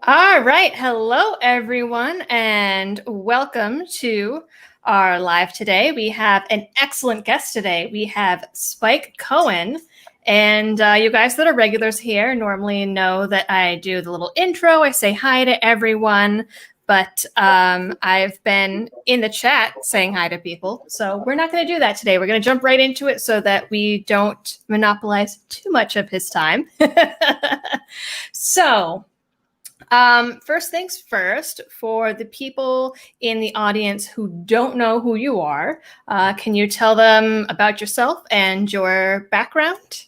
All right. Hello, everyone, and welcome to our live today. We have an excellent guest today. We have Spike Cohen. And you guys that are regulars here normally know that I do the little intro. I say hi to everyone. But I've been in the chat saying hi to people. So we're not going to do that today. We're going to jump right into it so that we don't monopolize too much of his time. So... first things first, for the people in the audience who don't know who you are, can you tell them about yourself and your background?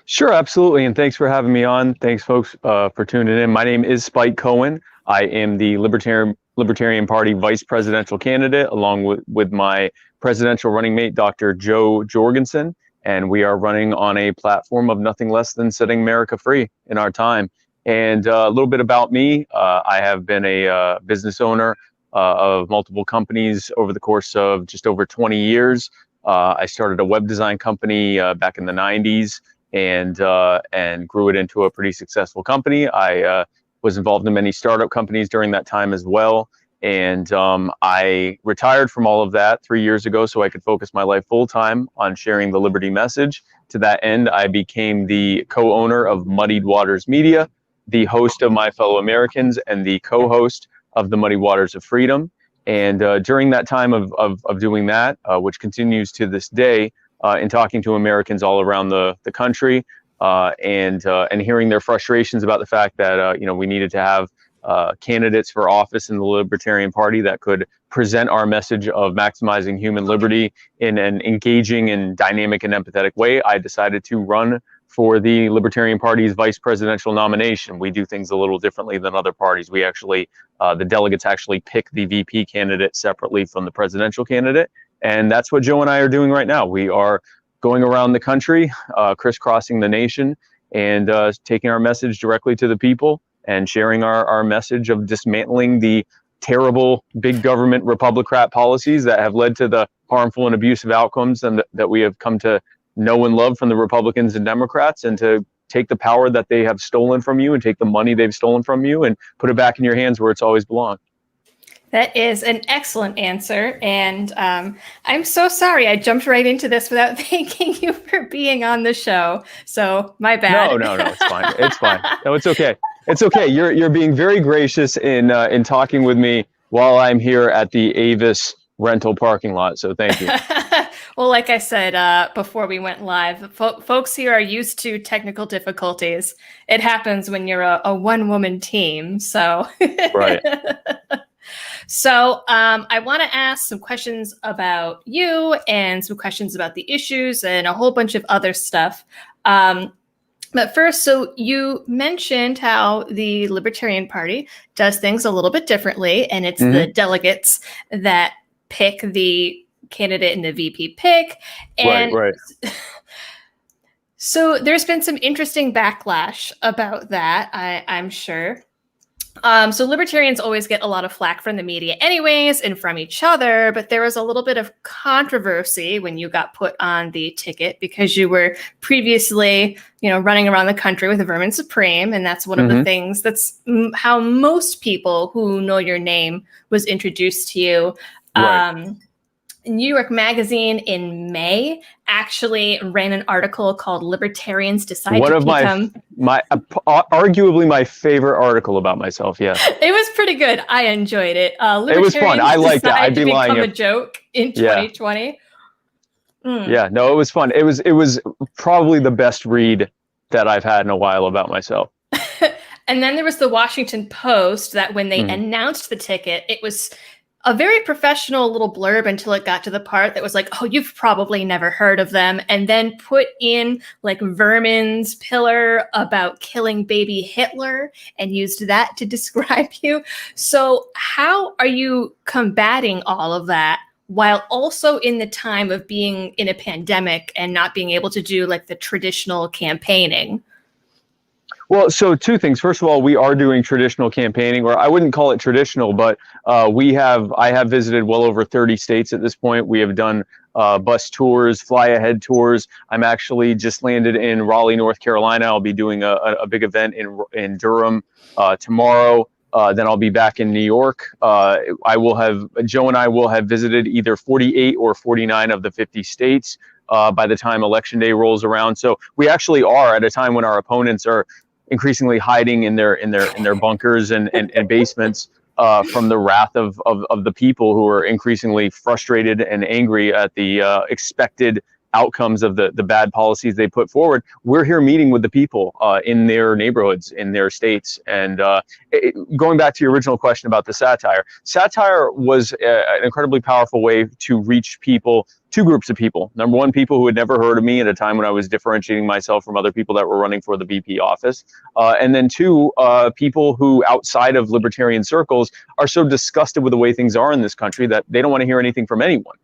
Sure, absolutely. And thanks for having me on. Thanks, folks, for tuning in. My name is Spike Cohen. I am the Libertarian Party vice presidential candidate, along with my presidential running mate, Dr. Joe Jorgensen. And we are running on a platform of nothing less than setting America free in our time. And a little bit about me. I have been a business owner of multiple companies over the course of just over 20 years. I started a web design company back in the 90s and grew it into a pretty successful company. I was involved in many startup companies during that time as well. And I retired from all of that 3 years ago so I could focus my life full time on sharing the liberty message. To that end, I became the co-owner of Muddied Waters Media, the host of My Fellow Americans, and the co-host of the Muddy Waters of Freedom. And during that time of doing that, which continues to this day, in talking to Americans all around the country, and hearing their frustrations about the fact that we needed to have candidates for office in the Libertarian Party that could present our message of maximizing human liberty in an engaging and dynamic and empathetic way, I decided to run for the Libertarian Party's vice presidential nomination. We do things a little differently than other parties. We actually, the delegates actually pick the VP candidate separately from the presidential candidate. And that's what Joe and I are doing right now. We are going around the country, crisscrossing the nation, and taking our message directly to the people and sharing our message of dismantling the terrible big government Republicrat policies that have led to the harmful and abusive outcomes and that we have come to know and love from the Republicans and Democrats, and to take the power that they have stolen from you and take the money they've stolen from you and put it back in your hands where it's always belonged. That is an excellent answer. And I'm so sorry I jumped right into this without thanking you for being on the show. So my bad. No, it's fine. It's fine. No, it's okay. It's okay. You're being very gracious in talking with me while I'm here at the Avis rental parking lot. So thank you. Well, like I said before we went live, folks here are used to technical difficulties. It happens when you're a one-woman team. So right. So I want to ask some questions about you and some questions about the issues and a whole bunch of other stuff. But first, so you mentioned how the Libertarian Party does things a little bit differently, and it's the delegates that pick the candidate in the VP pick. And right. So there's been some interesting backlash about that, I'm sure. So libertarians always get a lot of flack from the media anyways and from each other, but there was a little bit of controversy when you got put on the ticket because you were previously, running around the country with Vermin Supreme. And that's one of the things that's how most people who know your name was introduced to you. Right. New York Magazine in May actually ran an article called "Libertarians Decide to Become." my arguably my favorite article about myself. Yeah, it was pretty good. I enjoyed it. It was fun. I liked it. I'd be lying. Become a joke in 2020. Yeah, no, it was fun. It was probably the best read that I've had in a while about myself. And then there was the Washington Post that when they announced the ticket, it was a very professional little blurb until it got to the part that was like, oh, you've probably never heard of them. And then put in like Vermin's pillar about killing baby Hitler and used that to describe you. So how are you combating all of that while also in the time of being in a pandemic and not being able to do like the traditional campaigning? Well, so two things. First of all, we are doing traditional campaigning, or I wouldn't call it traditional, but I have visited well over 30 states at this point. We have done bus tours, fly ahead tours. I'm actually just landed in Raleigh, North Carolina. I'll be doing a big event in Durham tomorrow. Then I'll be back in New York. Joe and I will have visited either 48 or 49 of the 50 states by the time Election Day rolls around. So we actually are at a time when our opponents are increasingly hiding in their bunkers and basements from the wrath of the people who are increasingly frustrated and angry at the expected outcomes of the bad policies they put forward. We're here meeting with the people in their neighborhoods, in their states. And going back to your original question about the satire was an incredibly powerful way to reach people, two groups of people. Number one, people who had never heard of me at a time when I was differentiating myself from other people that were running for the VP office. And then two, people who outside of libertarian circles are so disgusted with the way things are in this country that they don't want to hear anything from anyone.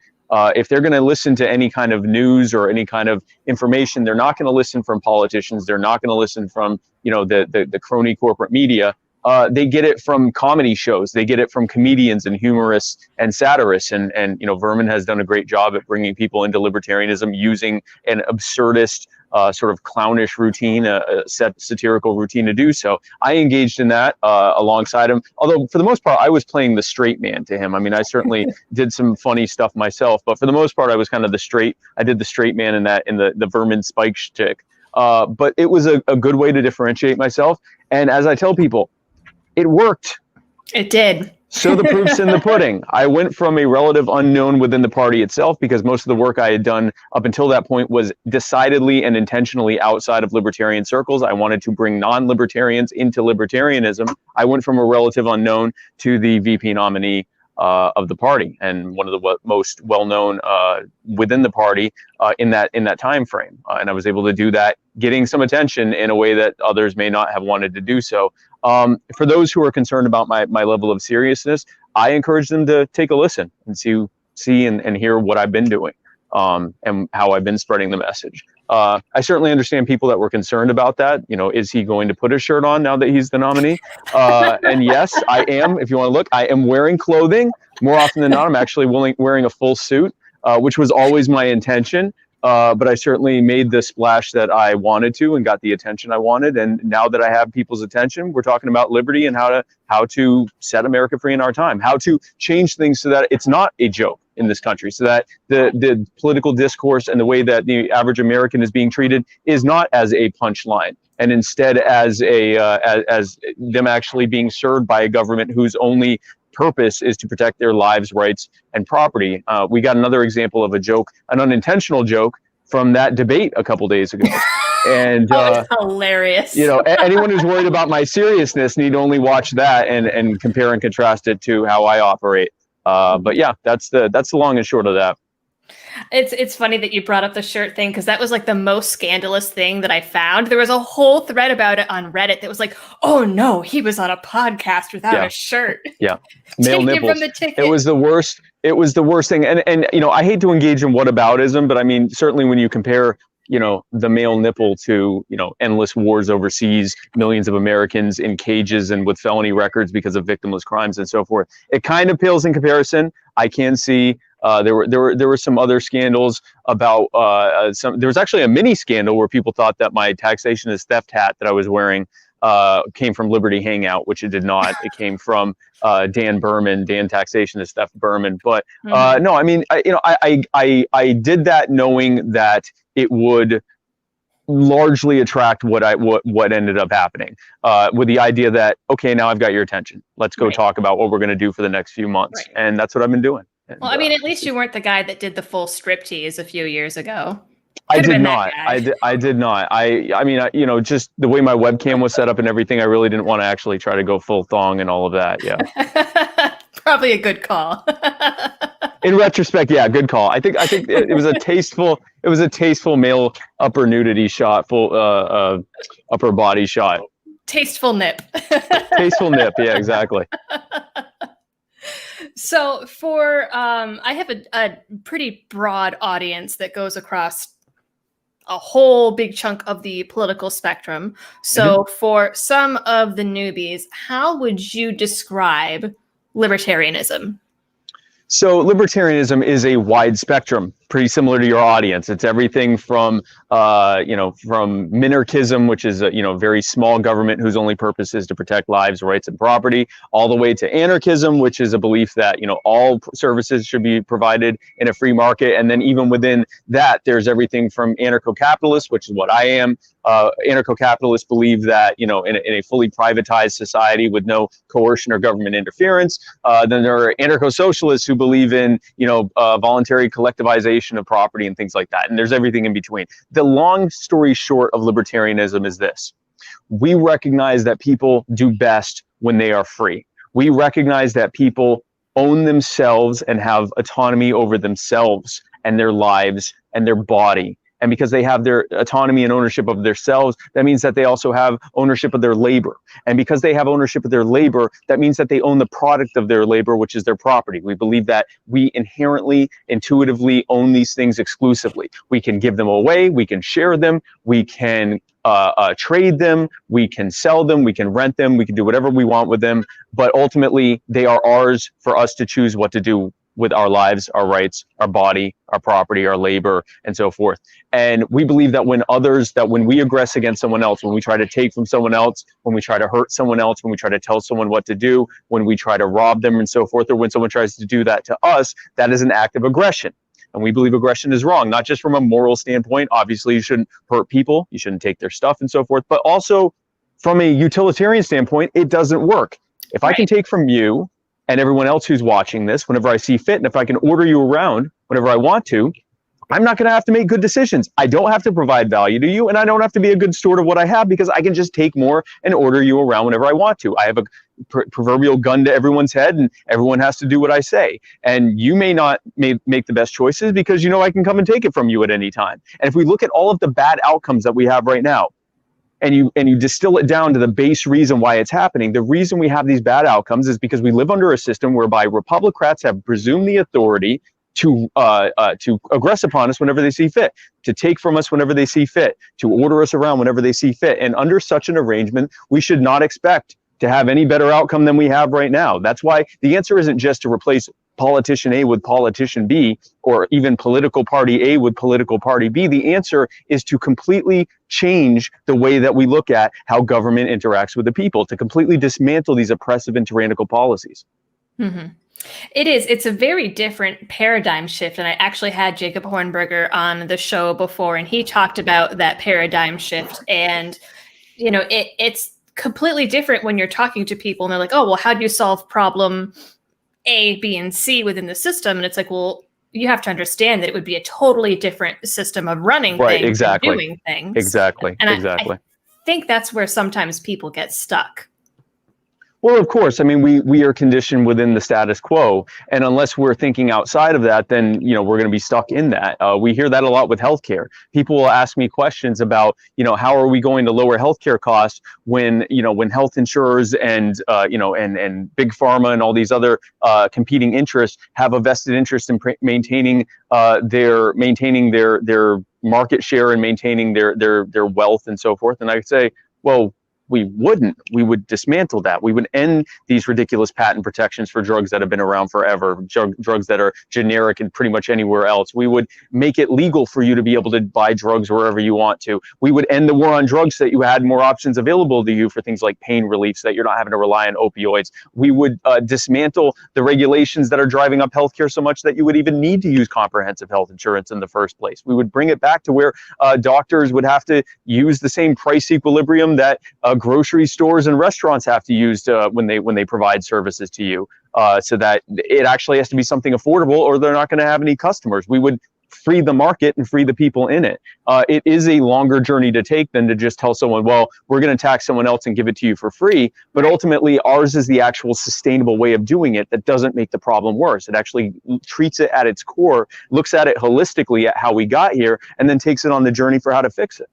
If they're going to listen to any kind of news or any kind of information, they're not going to listen from politicians. They're not going to listen from, the crony corporate media. They get it from comedy shows. They get it from comedians and humorists and satirists. And Vermin has done a great job at bringing people into libertarianism using an absurdist, sort of clownish routine, a satirical routine to do so. I engaged in that alongside him. Although for the most part, I was playing the straight man to him. I mean, I certainly did some funny stuff myself, but for the most part, I was kind of I did the straight man in the Vermin Spike shtick. But it was a good way to differentiate myself. And as I tell people, it worked. It did. So the proof's in the pudding. I went from a relative unknown within the party itself, because most of the work I had done up until that point was decidedly and intentionally outside of libertarian circles. I wanted to bring non-libertarians into libertarianism. I went from a relative unknown to the VP nominee of the party, and one of the most well-known within the party in that time frame. And I was able to do that, getting some attention in a way that others may not have wanted to do so. For those who are concerned about my level of seriousness, I encourage them to take a listen and see and hear what I've been doing, and how I've been spreading the message. I certainly understand people that were concerned about that. Is he going to put a shirt on now that he's the nominee? And yes, I am. If you want to look, I am wearing clothing. More often than not, I'm actually wearing a full suit, which was always my intention. But I certainly made the splash that I wanted to and got the attention I wanted. And now that I have people's attention, we're talking about liberty and how to set America free in our time, how to change things so that it's not a joke in this country, so that the political discourse and the way that the average American is being treated is not as a punchline, and instead as as them actually being served by a government whose only purpose is to protect their lives, rights, and property. We got another example of a joke, an unintentional joke, from that debate a couple days ago. And it's hilarious. Anyone who's worried about my seriousness need only watch that and compare and contrast it to how I operate. But yeah, that's the long and short of that. It's funny that you brought up the shirt thing, because that was like the most scandalous thing that I found. There was a whole thread about it on Reddit that was like, oh no, he was on a podcast without a shirt. Yeah. Male nipples. From the ticket. It was the worst. It was the worst thing. And I hate to engage in whataboutism, but I mean, certainly when you compare the male nipple to, endless wars overseas, millions of Americans in cages and with felony records because of victimless crimes and so forth, it kind of pales in comparison. I can see there were some other scandals about there was actually a mini scandal where people thought that my taxation is theft hat that I was wearing came from Liberty Hangout, which it did not. It came from Dan Berman. Dan Taxation is Theft Berman. But no, I mean, I did that knowing that it would largely attract what ended up happening, with the idea that, okay, now I've got your attention. Let's go talk about what we're going to do for the next few months. Right. And that's what I've been doing. And, well, I mean, at least you weren't the guy that did the full striptease a few years ago. I did not. I did not. I mean, just the way my webcam was set up and everything, I really didn't want to actually try to go full thong and all of that. Yeah. Probably a good call. In retrospect, yeah, good call. I think it was a tasteful male upper nudity shot, full upper body shot. Tasteful nip. Tasteful nip. Yeah, exactly. So I have a pretty broad audience that goes across a whole big chunk of the political spectrum. So for some of the newbies, how would you describe libertarianism? So libertarianism is a wide spectrum, pretty similar to your audience. It's everything from, from minarchism, which is a very small government whose only purpose is to protect lives, rights, and property, all the way to anarchism, which is a belief that all services should be provided in a free market. And then even within that, there's everything from anarcho-capitalists, which is what I am. Anarcho-capitalists believe that in a fully privatized society with no coercion or government interference. Then there are anarcho-socialists who believe in voluntary collectivization of property and things like that. And there's everything in between. The long story short of libertarianism is this: we recognize that people do best when they are free. We recognize that people own themselves and have autonomy over themselves and their lives and their body. And because they have their autonomy and ownership of themselves, that means that they also have ownership of their labor. And because they have ownership of their labor, that means that they own the product of their labor, which is their property. We believe that we inherently, intuitively own these things exclusively. We can give them away, we can share them, we can trade them, we can sell them, we can rent them, we can do whatever we want with them. But ultimately, they are ours for us to choose what to do with our lives, our rights, our body, our property, our labor, and so forth. And we believe that when we aggress against someone else, when we try to take from someone else, when we try to hurt someone else, when we try to tell someone what to do, when we try to rob them and so forth, or when someone tries to do that to us, that is an act of aggression. And we believe aggression is wrong, not just from a moral standpoint. Obviously, you shouldn't hurt people, you shouldn't take their stuff and so forth, but also from a utilitarian standpoint, it doesn't work. If I can take from you and everyone else who's watching this whenever I see fit, and if I can order you around whenever I want to, I'm not going to have to make good decisions. I don't have to provide value to you, and I don't have to be a good steward of what I have, because I can just take more and order you around whenever I want to. I have a proverbial gun to everyone's head, and everyone has to do what I say. And you may not make the best choices because I can come and take it from you at any time. And if we look at all of the bad outcomes that we have right now, and you distill it down to the base reason why it's happening, the reason we have these bad outcomes is because we live under a system whereby Republicrats have presumed the authority to aggress upon us whenever they see fit, to take from us whenever they see fit, to order us around whenever they see fit. And under such an arrangement, we should not expect to have any better outcome than we have right now. That's why the answer isn't just to replace politician A with politician B, or even political party A with political party B. The answer is to completely change the way that we look at how government interacts with the people, to completely dismantle these oppressive and tyrannical policies. Mm-hmm. It's a very different paradigm shift. And I actually had Jacob Hornberger on the show before, and he talked about that paradigm shift. And, it's completely different when you're talking to people and they're like, oh, well, how do you solve problem A, B, and C within the system? And it's like, well, you have to understand that it would be a totally different system of running things, exactly. and doing things. Exactly. And exactly. I think that's where sometimes people get stuck. Well, of course. I mean, we are conditioned within the status quo, and unless we're thinking outside of that, then we're going to be stuck in that. We hear that a lot with healthcare. People will ask me questions about how are we going to lower healthcare costs when health insurers and and big pharma and all these other competing interests have a vested interest in maintaining their market share and maintaining their wealth and so forth. And I say, well, we would dismantle that. We would end these ridiculous patent protections for drugs that have been around forever, drugs that are generic and pretty much anywhere else. We would make it legal for you to be able to buy drugs wherever you want to. We would end the war on drugs so that you had more options available to you for things like pain relief, so that you're not having to rely on opioids. We would dismantle the regulations that are driving up healthcare so much that you would even need to use comprehensive health insurance in the first place. We would bring it back to where doctors would have to use the same price equilibrium that grocery stores and restaurants have to use when they provide services to you, so that it actually has to be something affordable, or they're not going to have any customers. We would free the market and free the people in it. It is a longer journey to take than to just tell someone, well, we're going to tax someone else and give it to you for free. But ultimately, ours is the actual sustainable way of doing it that doesn't make the problem worse. It actually treats it at its core, looks at it holistically at how we got here, and then takes it on the journey for how to fix it.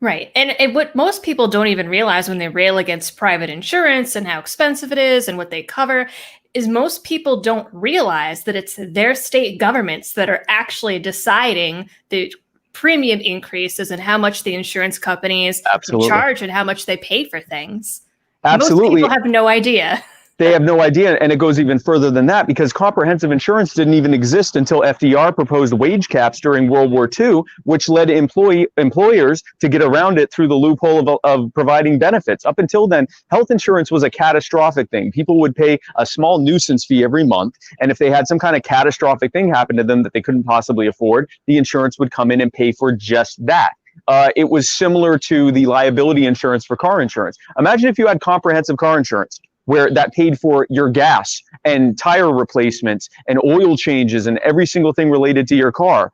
Right. And what most people don't even realize when they rail against private insurance and how expensive it is and what they cover is most people don't realize that it's their state governments that are actually deciding the premium increases and how much the insurance companies charge and how much they pay for things. Absolutely. Most people have no idea. They have no idea. And it goes even further than that, because comprehensive insurance didn't even exist until FDR proposed wage caps during World War II, which led employers to get around it through the loophole of providing benefits. Up until then, health insurance was a catastrophic thing. People would pay a small nuisance fee every month. And if they had some kind of catastrophic thing happen to them that they couldn't possibly afford, the insurance would come in and pay for just that. It was similar to the liability insurance for car insurance. Imagine if you had comprehensive car insurance, where that paid for your gas and tire replacements and oil changes and every single thing related to your car.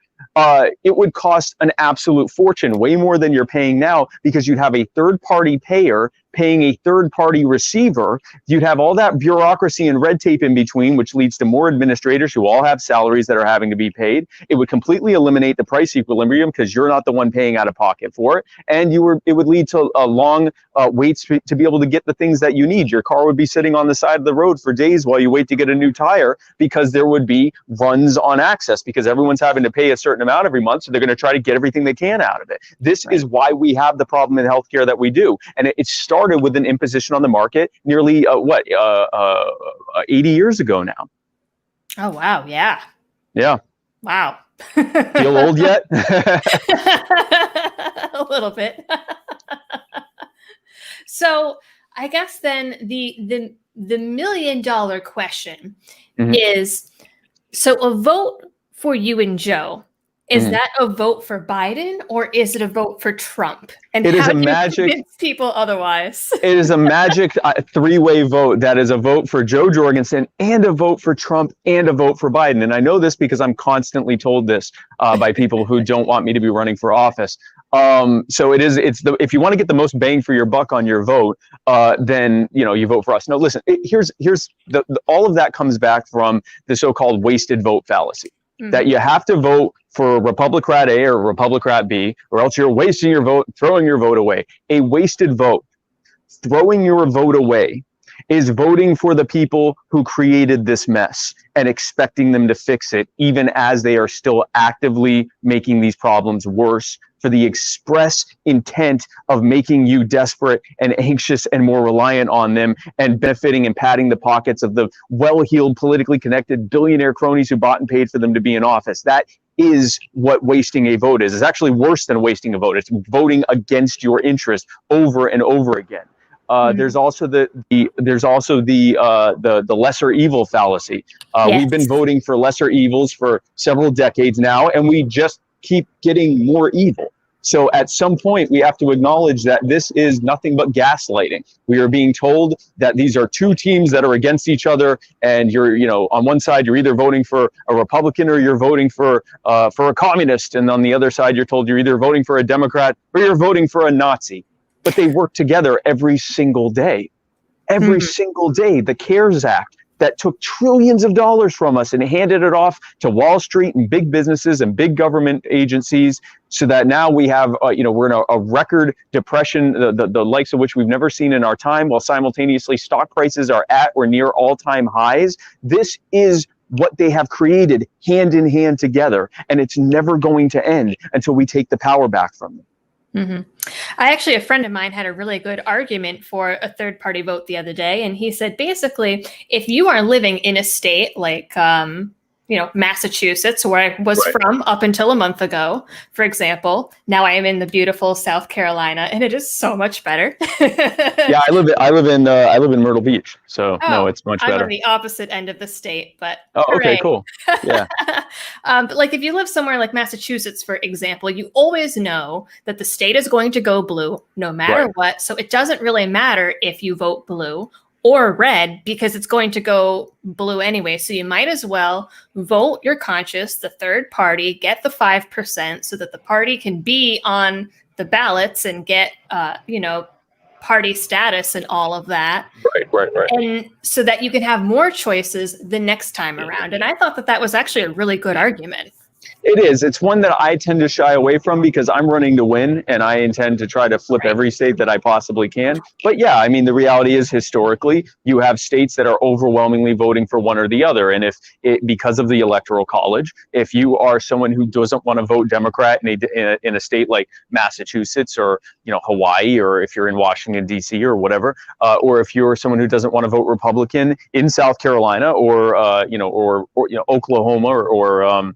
It would cost an absolute fortune, way more than you're paying now, because you'd have a third-party payer paying a third-party receiver. You'd have all that bureaucracy and red tape in between, which leads to more administrators who all have salaries that are having to be paid. It would completely eliminate the price equilibrium because you're not the one paying out of pocket for it. And it would lead to a long waits to be able to get the things that you need. Your car would be sitting on the side of the road for days while you wait to get a new tire, because there would be runs on access, because everyone's having to pay a certain amount every month. So they're going to try to get everything they can out of it. This is why we have the problem in healthcare that we do. And it started with an imposition on the market nearly 80 years ago now. Oh, wow. Yeah. Yeah. Wow. Feel old yet? A little bit. So I guess then the $1 million question is, so a vote for you and Joe, is that a vote for Biden, or is it a vote for Trump? And it how is a do you magic convince people otherwise? It is a magic three-way vote. That is a vote for Joe Jorgensen and a vote for Trump and a vote for Biden. And I know this because I'm constantly told this by people who don't want me to be running for office. So if you want to get the most bang for your buck on your vote, then you vote for us. No, listen, here's all of that comes back from the so-called wasted vote fallacy. That you have to vote for Republican A or Republican B, or else you're wasting your vote, throwing your vote away. A wasted vote, throwing your vote away, is voting for the people who created this mess and expecting them to fix it, even as they are still actively making these problems worse, for the express intent of making you desperate and anxious and more reliant on them, and benefiting and padding the pockets of the well-heeled, politically connected billionaire cronies who bought and paid for them to be in office. That is what wasting a vote is. It's actually worse than wasting a vote. It's voting against your interest over and over again. There's also the lesser evil fallacy. We've been voting for lesser evils for several decades now, and we just keep getting more evil. So at some point, we have to acknowledge that this is nothing but gaslighting. We are being told that these are two teams that are against each other, and you're, on one side, you're either voting for a Republican or you're voting for a communist, and on the other side, you're told you're either voting for a Democrat or you're voting for a Nazi. But they work together every single day. Every single day. The CARES Act that took trillions of dollars from us and handed it off to Wall Street and big businesses and big government agencies, so that now we have, we're in a record depression, the likes of which we've never seen in our time, while simultaneously stock prices are at or near all-time highs. This is what they have created hand in hand together, and it's never going to end until we take the power back from them. A friend of mine had a really good argument for a third party vote the other day. And he said, basically, if you are living in a state like, Massachusetts, where I was from up until a month ago, for example, now I am in the beautiful South Carolina, and it is so much better. Yeah, I live in Myrtle Beach, so no, it's much better. I'm on the opposite end of the state, but okay, cool. Yeah. But like if you live somewhere like Massachusetts, for example, you always know that the state is going to go blue no matter what. So it doesn't really matter if you vote blue or red, because it's going to go blue anyway. So you might as well vote your conscience, the third party, get the 5% so that the party can be on the ballots and get, party status and all of that. Right. And so that you can have more choices the next time around. And I thought that was actually a really good argument. It is. It's one that I tend to shy away from because I'm running to win and I intend to try to flip every state that I possibly can. But yeah, I mean, the reality is historically, you have states that are overwhelmingly voting for one or the other. And if it, because of the electoral college, if you are someone who doesn't want to vote Democrat in a state like Massachusetts or, you know, Hawaii, or if you're in Washington, D.C. or whatever, or if you're someone who doesn't want to vote Republican in South Carolina or, you know, or, you know, Oklahoma or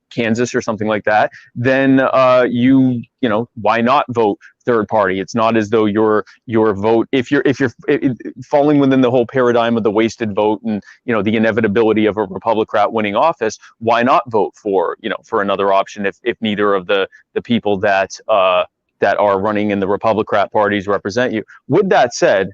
Kansas or something like that, then you know, why not vote third party? It's not as though your vote, if you're falling within the whole paradigm of the wasted vote and, you know, the inevitability of a Republican winning office, why not vote for, you know, for another option if neither of the people that are running in the Republican parties represent you. With that said,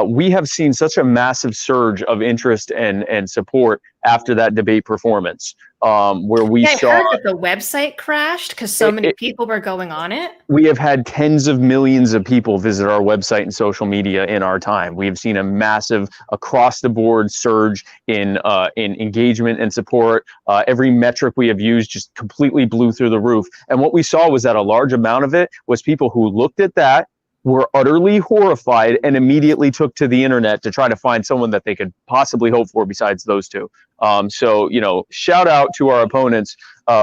we have seen such a massive surge of interest and support after that debate performance, where we saw. I heard that the website crashed because so many people were going on it. We have had tens of millions of people visit our website and social media in our time. We have seen a massive across-the-board surge in engagement and support. Every metric we have used just completely blew through the roof. And what we saw was that a large amount of it was people who looked at that, were utterly horrified, and immediately took to the internet to try to find someone that they could possibly hope for besides those two. So, you know, shout out to our opponents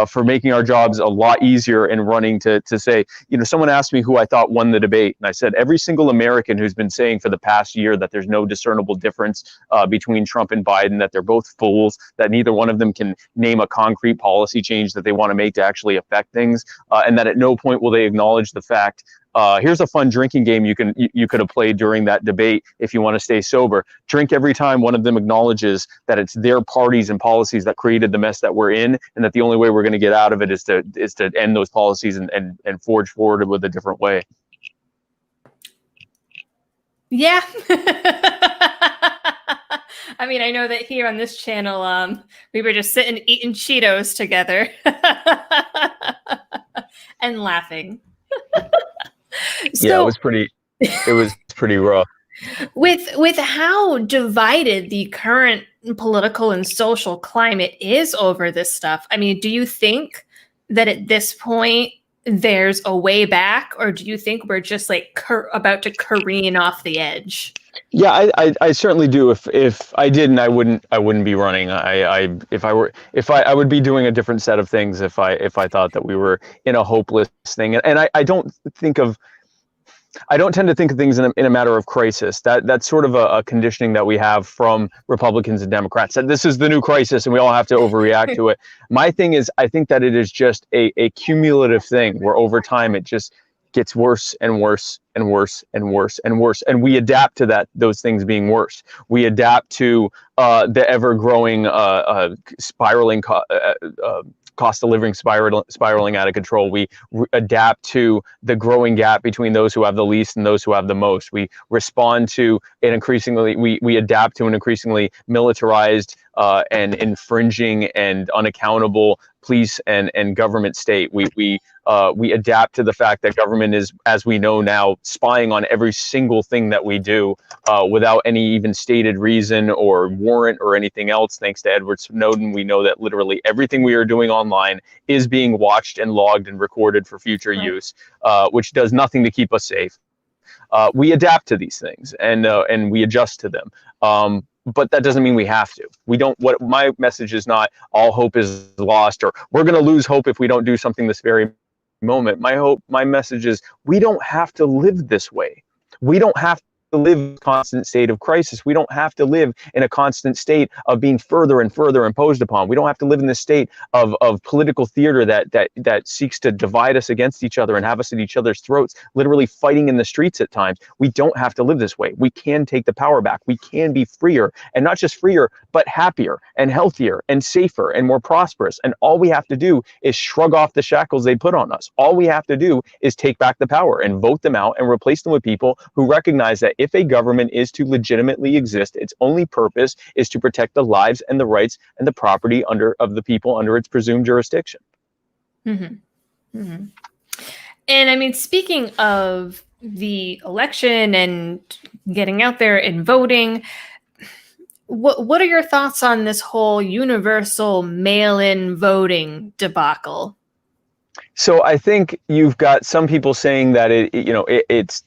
for making our jobs a lot easier and running to say, you know, someone asked me who I thought won the debate. And I said, every single American who's been saying for the past year that there's no discernible difference between Trump and Biden, that they're both fools, that neither one of them can name a concrete policy change that they want to make to actually affect things, and that at no point will they acknowledge the fact. Here's a fun drinking game you could have played during that debate if you want to stay sober. Drink every time one of them acknowledges that it's their parties and policies that created the mess that we're in, and that the only way we're going to get out of it is to end those policies and forge forward with a different way. Yeah. I mean, I know that here on this channel, we were just sitting eating Cheetos together and laughing. So, yeah, it was pretty rough. With how divided the current political and social climate is over this stuff, I mean, do you think that at this point there's a way back, or do you think we're just like about to careen off the edge? Yeah, I certainly do. If I didn't, I wouldn't be running. I would be doing a different set of things if I thought that we were in a hopeless thing. And I don't tend to think of things in a matter of crisis. That's sort of a conditioning that we have from Republicans and Democrats, that this is the new crisis and we all have to overreact to it. My thing is, I think that it is just a cumulative thing where over time it just gets worse and worse and worse and worse and worse. And we adapt to those things being worse. We adapt to the ever-growing spiraling cost of living spiraling out of control. We adapt to the growing gap between those who have the least and those who have the most. We respond to an increasingly, we adapt to an increasingly militarized and infringing and unaccountable police and government state. We adapt to the fact that government is, as we know now, spying on every single thing that we do without any even stated reason or warrant or anything else. Thanks to Edward Snowden, we know that literally everything we are doing online is being watched and logged and recorded for future use, which does nothing to keep us safe. We adapt to these things and we adjust to them. But that doesn't mean we have to. We don't. What my message is not all hope is lost, or we're going to lose hope if we don't do something this very moment. My message is we don't have to live this way. We don't have to live in a constant state of crisis. We don't have to live in a constant state of being further and further imposed upon. We don't have to live in this state of political theater that seeks to divide us against each other and have us at each other's throats, literally fighting in the streets at times. We don't have to live this way. We can take the power back. We can be freer, and not just freer, but happier and healthier and safer and more prosperous. And all we have to do is shrug off the shackles they put on us. All we have to do is take back the power and vote them out and replace them with people who recognize that if a government is to legitimately exist, its only purpose is to protect the lives and the rights and the property of the people under its presumed jurisdiction. Mm-hmm. Mm-hmm. And I mean, speaking of the election and getting out there and voting, What are your thoughts on this whole universal mail-in voting debacle? So I think you've got some people saying that it's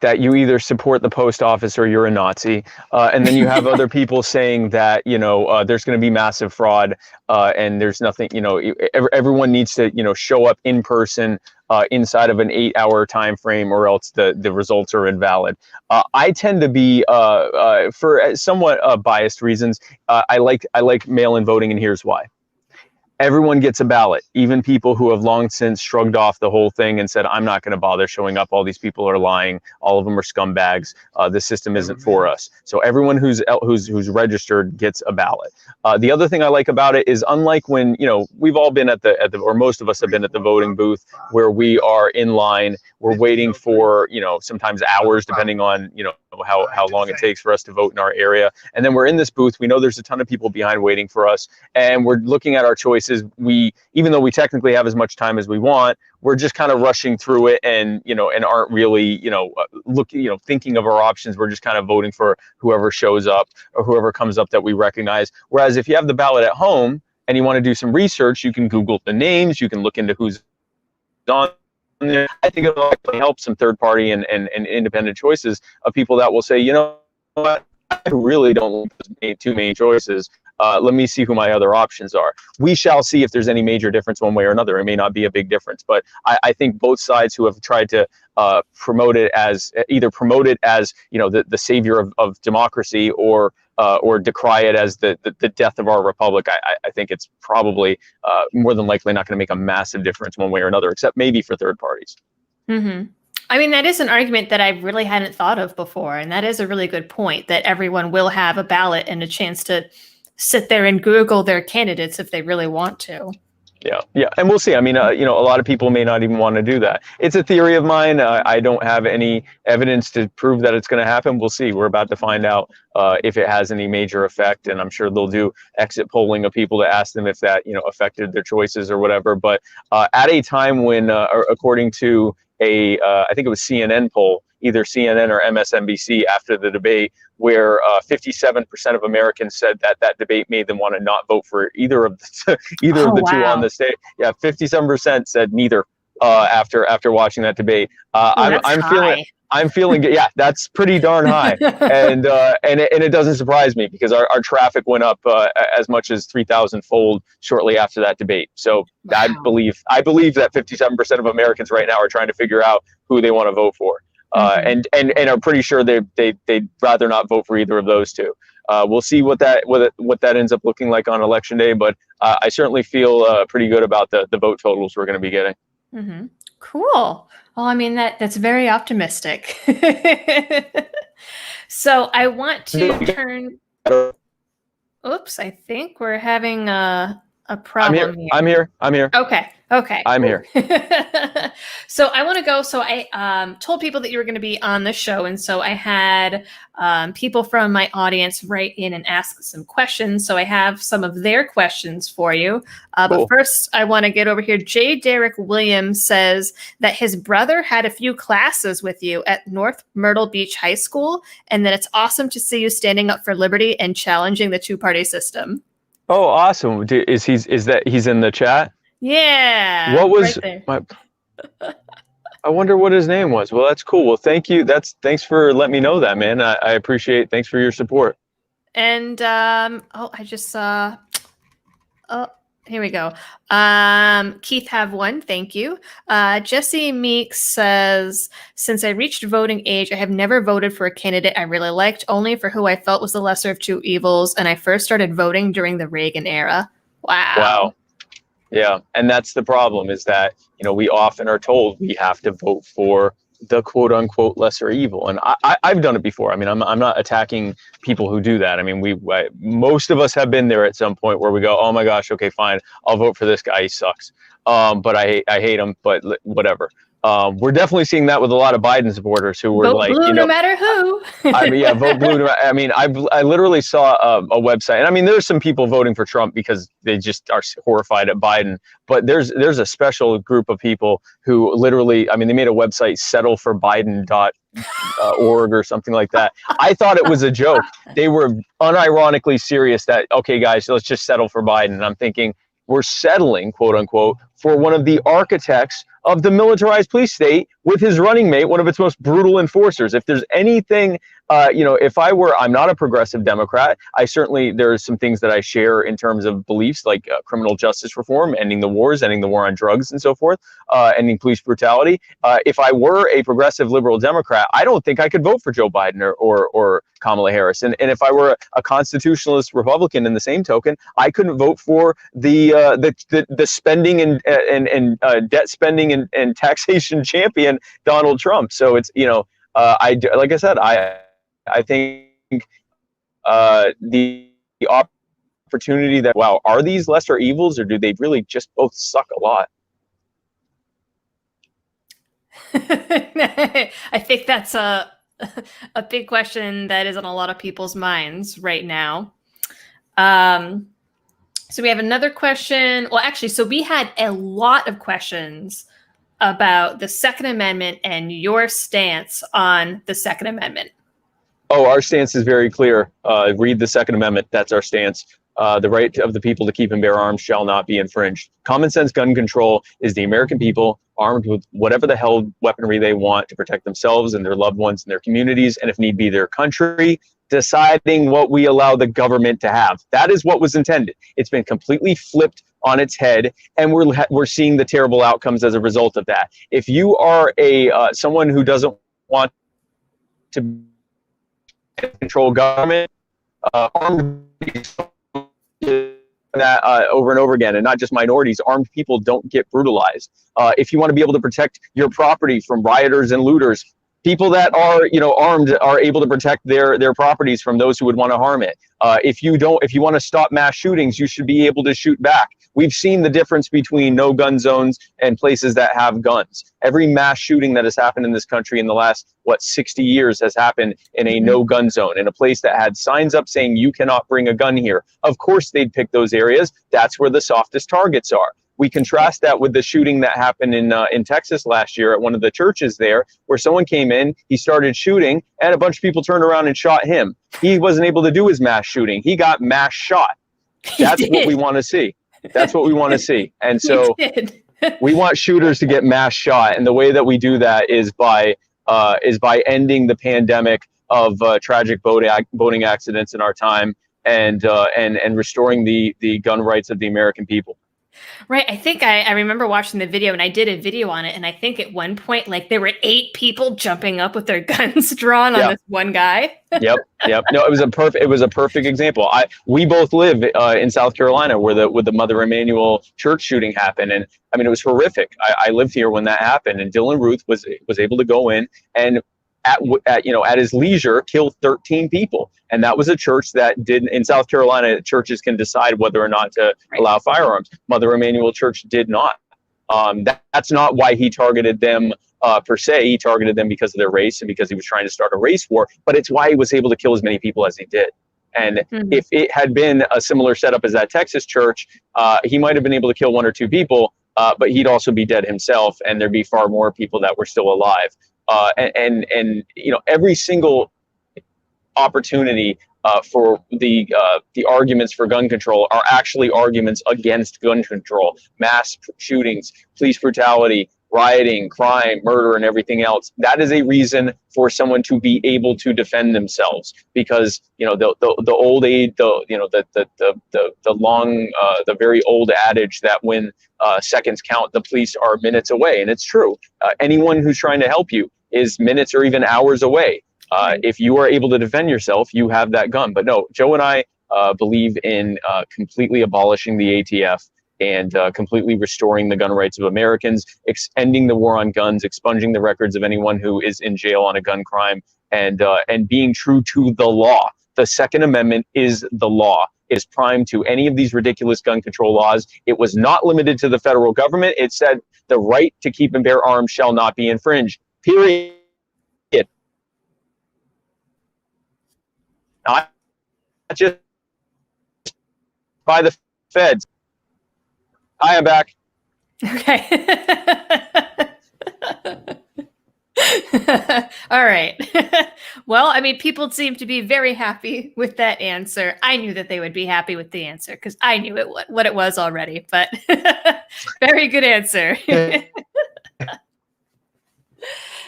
that you either support the post office or you're a Nazi, and then you have other people saying that there's going to be massive fraud, and there's nothing. Everyone needs to show up in person inside of an 8-hour time frame, or else the results are invalid. I tend to be for somewhat biased reasons. I like mail-in voting, and here's why. Everyone gets a ballot, even people who have long since shrugged off the whole thing and said, I'm not going to bother showing up. All these people are lying. All of them are scumbags. The system isn't for us. So everyone who's registered gets a ballot. The other thing I like about it is, unlike when, we've all been at the, or most of us have been at the voting booth, where we are in line, we're waiting for, sometimes hours, depending on, how long it takes for us to vote in our area. And then we're in this booth. We know there's a ton of people behind waiting for us, and we're looking at our choices. Even though we technically have as much time as we want, we're just kind of rushing through it, and aren't really thinking of our options. We're just kind of voting for whoever shows up or whoever comes up that we recognize. Whereas if you have the ballot at home and you want to do some research, you can Google the names, you can look into who's on there. I think it'll actually help some third party and independent choices of people that will say, what, I really don't like two main choices. Let me see who my other options are. We shall see if there's any major difference one way or another. It may not be a big difference, but I think both sides who have tried to promote it as the savior of democracy, or decry it as the death of our republic, I think it's probably more than likely not going to make a massive difference one way or another, except maybe for third parties. Mm-hmm. I mean, that is an argument that I really hadn't thought of before, and that is a really good point, that everyone will have a ballot and a chance to sit there and Google their candidates if they really want to. Yeah, and we'll see. I mean, a lot of people may not even want to do that. It's a theory of mine. I don't have any evidence to prove that it's going to happen. We'll see. We're about to find out if it has any major effect, and I'm sure they'll do exit polling of people to ask them if that affected their choices or whatever. But at a time when, according to I think it was CNN poll, either CNN or MSNBC, after the debate, where 57% of Americans said that debate made them want to not vote for either of the two on the stage. Yeah, 57% said neither after watching that debate. I'm feeling yeah, that's pretty darn high, and it doesn't surprise me, because our traffic went up as much as 3,000-fold shortly after that debate. So wow. I believe that 57% of Americans right now are trying to figure out who they want to vote for. And are pretty sure they'd rather not vote for either of those two. We'll see what that ends up looking like on election day, but I certainly feel pretty good about the vote totals we're going to be getting. Mm-hmm. Cool. Well, I mean, that's very optimistic. So I want to turn. Oops, I think we're having a problem here. I'm here. Okay. I'm here. So I want to go. So I told people that you were going to be on the show. And so I had people from my audience write in and ask some questions. So I have some of their questions for you. Cool. But first, I want to get over here. J. Derek Williams says that his brother had a few classes with you at North Myrtle Beach High School, and that it's awesome to see you standing up for liberty and challenging the two-party system. Oh, awesome. Is that he's in the chat? Yeah. What was I wonder what his name was. Well, that's cool. Well, thank you. Thanks for letting me know that, man. I appreciate. Thanks for your support. And I just saw. Oh, here we go. Keith have one. Thank you. Jesse Meeks says, since I reached voting age, I have never voted for a candidate I really liked, only for who I felt was the lesser of two evils. And I first started voting during the Reagan era. Wow. Yeah, and that's the problem, is that we often are told we have to vote for the quote unquote lesser evil, and I've done it before. I mean, I'm not attacking people who do that. I mean, most of us have been there at some point where we go, oh my gosh, okay, fine, I'll vote for this guy, he sucks. But I hate him, but whatever. We're definitely seeing that with a lot of Biden supporters who were vote blue no matter who. I mean, yeah, vote blue. I mean, I literally saw a website, and I mean, there's some people voting for Trump because they just are horrified at Biden. But there's a special group of people who literally, I mean, they made a website, settleforbiden.com org or something like that. I thought it was a joke. They were unironically serious that, okay, guys, let's just settle for Biden. And I'm thinking, we're settling, quote unquote, for one of the architects of the militarized police state with his running mate, one of its most brutal enforcers. If there's anything, if I'm not a progressive Democrat. There's some things that I share in terms of beliefs like criminal justice reform, ending the wars, ending the war on drugs and so forth, ending police brutality. If I were a progressive liberal Democrat, I don't think I could vote for Joe Biden or Kamala Harris. And if I were a constitutionalist Republican in the same token, I couldn't vote for the spending and debt spending and taxation champion Donald Trump. So it's, like I said, I think the opportunity that, wow, are these lesser evils or do they really just both suck a lot? I think that's a big question that is on a lot of people's minds right now. So we have another question. Well, actually, so we had a lot of questions about the Second Amendment and your stance on the Second Amendment. Oh, our stance is very clear. Read the Second Amendment. That's our stance. The right of the people to keep and bear arms shall not be infringed. Common sense gun control is the American people armed with whatever the hell weaponry they want to protect themselves and their loved ones and their communities, and if need be, their country, deciding what we allow the government to have. That is what was intended. It's been completely flipped on its head, and we're seeing the terrible outcomes as a result of that. If you are someone who doesn't want to control government, armed that over and over again, and not just minorities, armed people don't get brutalized. If you want to be able to protect your property from rioters and looters, people that are armed are able to protect their properties from those who would want to harm it. If you want to stop mass shootings, you should be able to shoot back. We've seen the difference between no gun zones and places that have guns. Every mass shooting that has happened in this country in the last 60 years has happened in a no gun zone, in a place that had signs up saying you cannot bring a gun here. Of course they'd pick those areas. That's where the softest targets are. We contrast that with the shooting that happened in Texas last year at one of the churches there, where someone came in, he started shooting, and a bunch of people turned around and shot him. He wasn't able to do his mass shooting. He got mass shot. That's what we want to see. That's what we want to see. And so we want shooters to get mass shot. And the way that we do that is by ending the pandemic of tragic boating accidents in our time and restoring the gun rights of the American people. Right. I think I remember watching the video, and I did a video on it. And I think at one point, there were 8 people jumping up with their guns drawn on this one guy. Yep. No, it was a perfect example. We both live in South Carolina where the Mother Emanuel church shooting happened. And I mean, it was horrific. I lived here when that happened, and Dylan Ruth was able to go in and at his leisure kill 13 people. And that was a church that didn't. In South Carolina, churches can decide whether or not to allow firearms. Mother Emanuel Church did not. That's not why he targeted them per se. He targeted them because of their race and because he was trying to start a race war. But it's why he was able to kill as many people as he did. And if it had been a similar setup as that Texas church, he might have been able to kill 1 or 2 people, but he'd also be dead himself, and there'd be far more people that were still alive. And every single opportunity for the arguments for gun control are actually arguments against gun control. Mass shootings, police brutality, rioting, crime, murder, and everything else. That is a reason for someone to be able to defend themselves, because the old age, the very old adage that when seconds count, the police are minutes away, and it's true. Anyone who's trying to help you is minutes or even hours away. If you are able to defend yourself, you have that gun. But no, Joe and I believe in completely abolishing the ATF and completely restoring the gun rights of Americans, ending the war on guns, expunging the records of anyone who is in jail on a gun crime, and being true to the law. The Second Amendment is the law. It is prime to any of these ridiculous gun control laws. It was not limited to the federal government. It said the right to keep and bear arms shall not be infringed. Period. Not just by the feds. I am back. Okay. All right. Well, I mean, people seem to be very happy with that answer. I knew that they would be happy with the answer because I knew what it was already, but very good answer.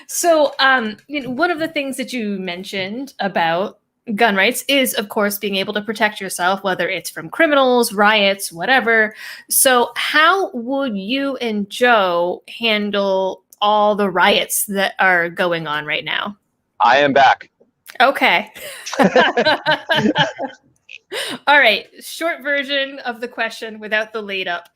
So, one of the things that you mentioned about gun rights is, of course, being able to protect yourself, whether it's from criminals, riots, whatever. So, how would you and Joe handle all the riots that are going on right now? I am back. Okay. All right. Short version of the question without the lead up.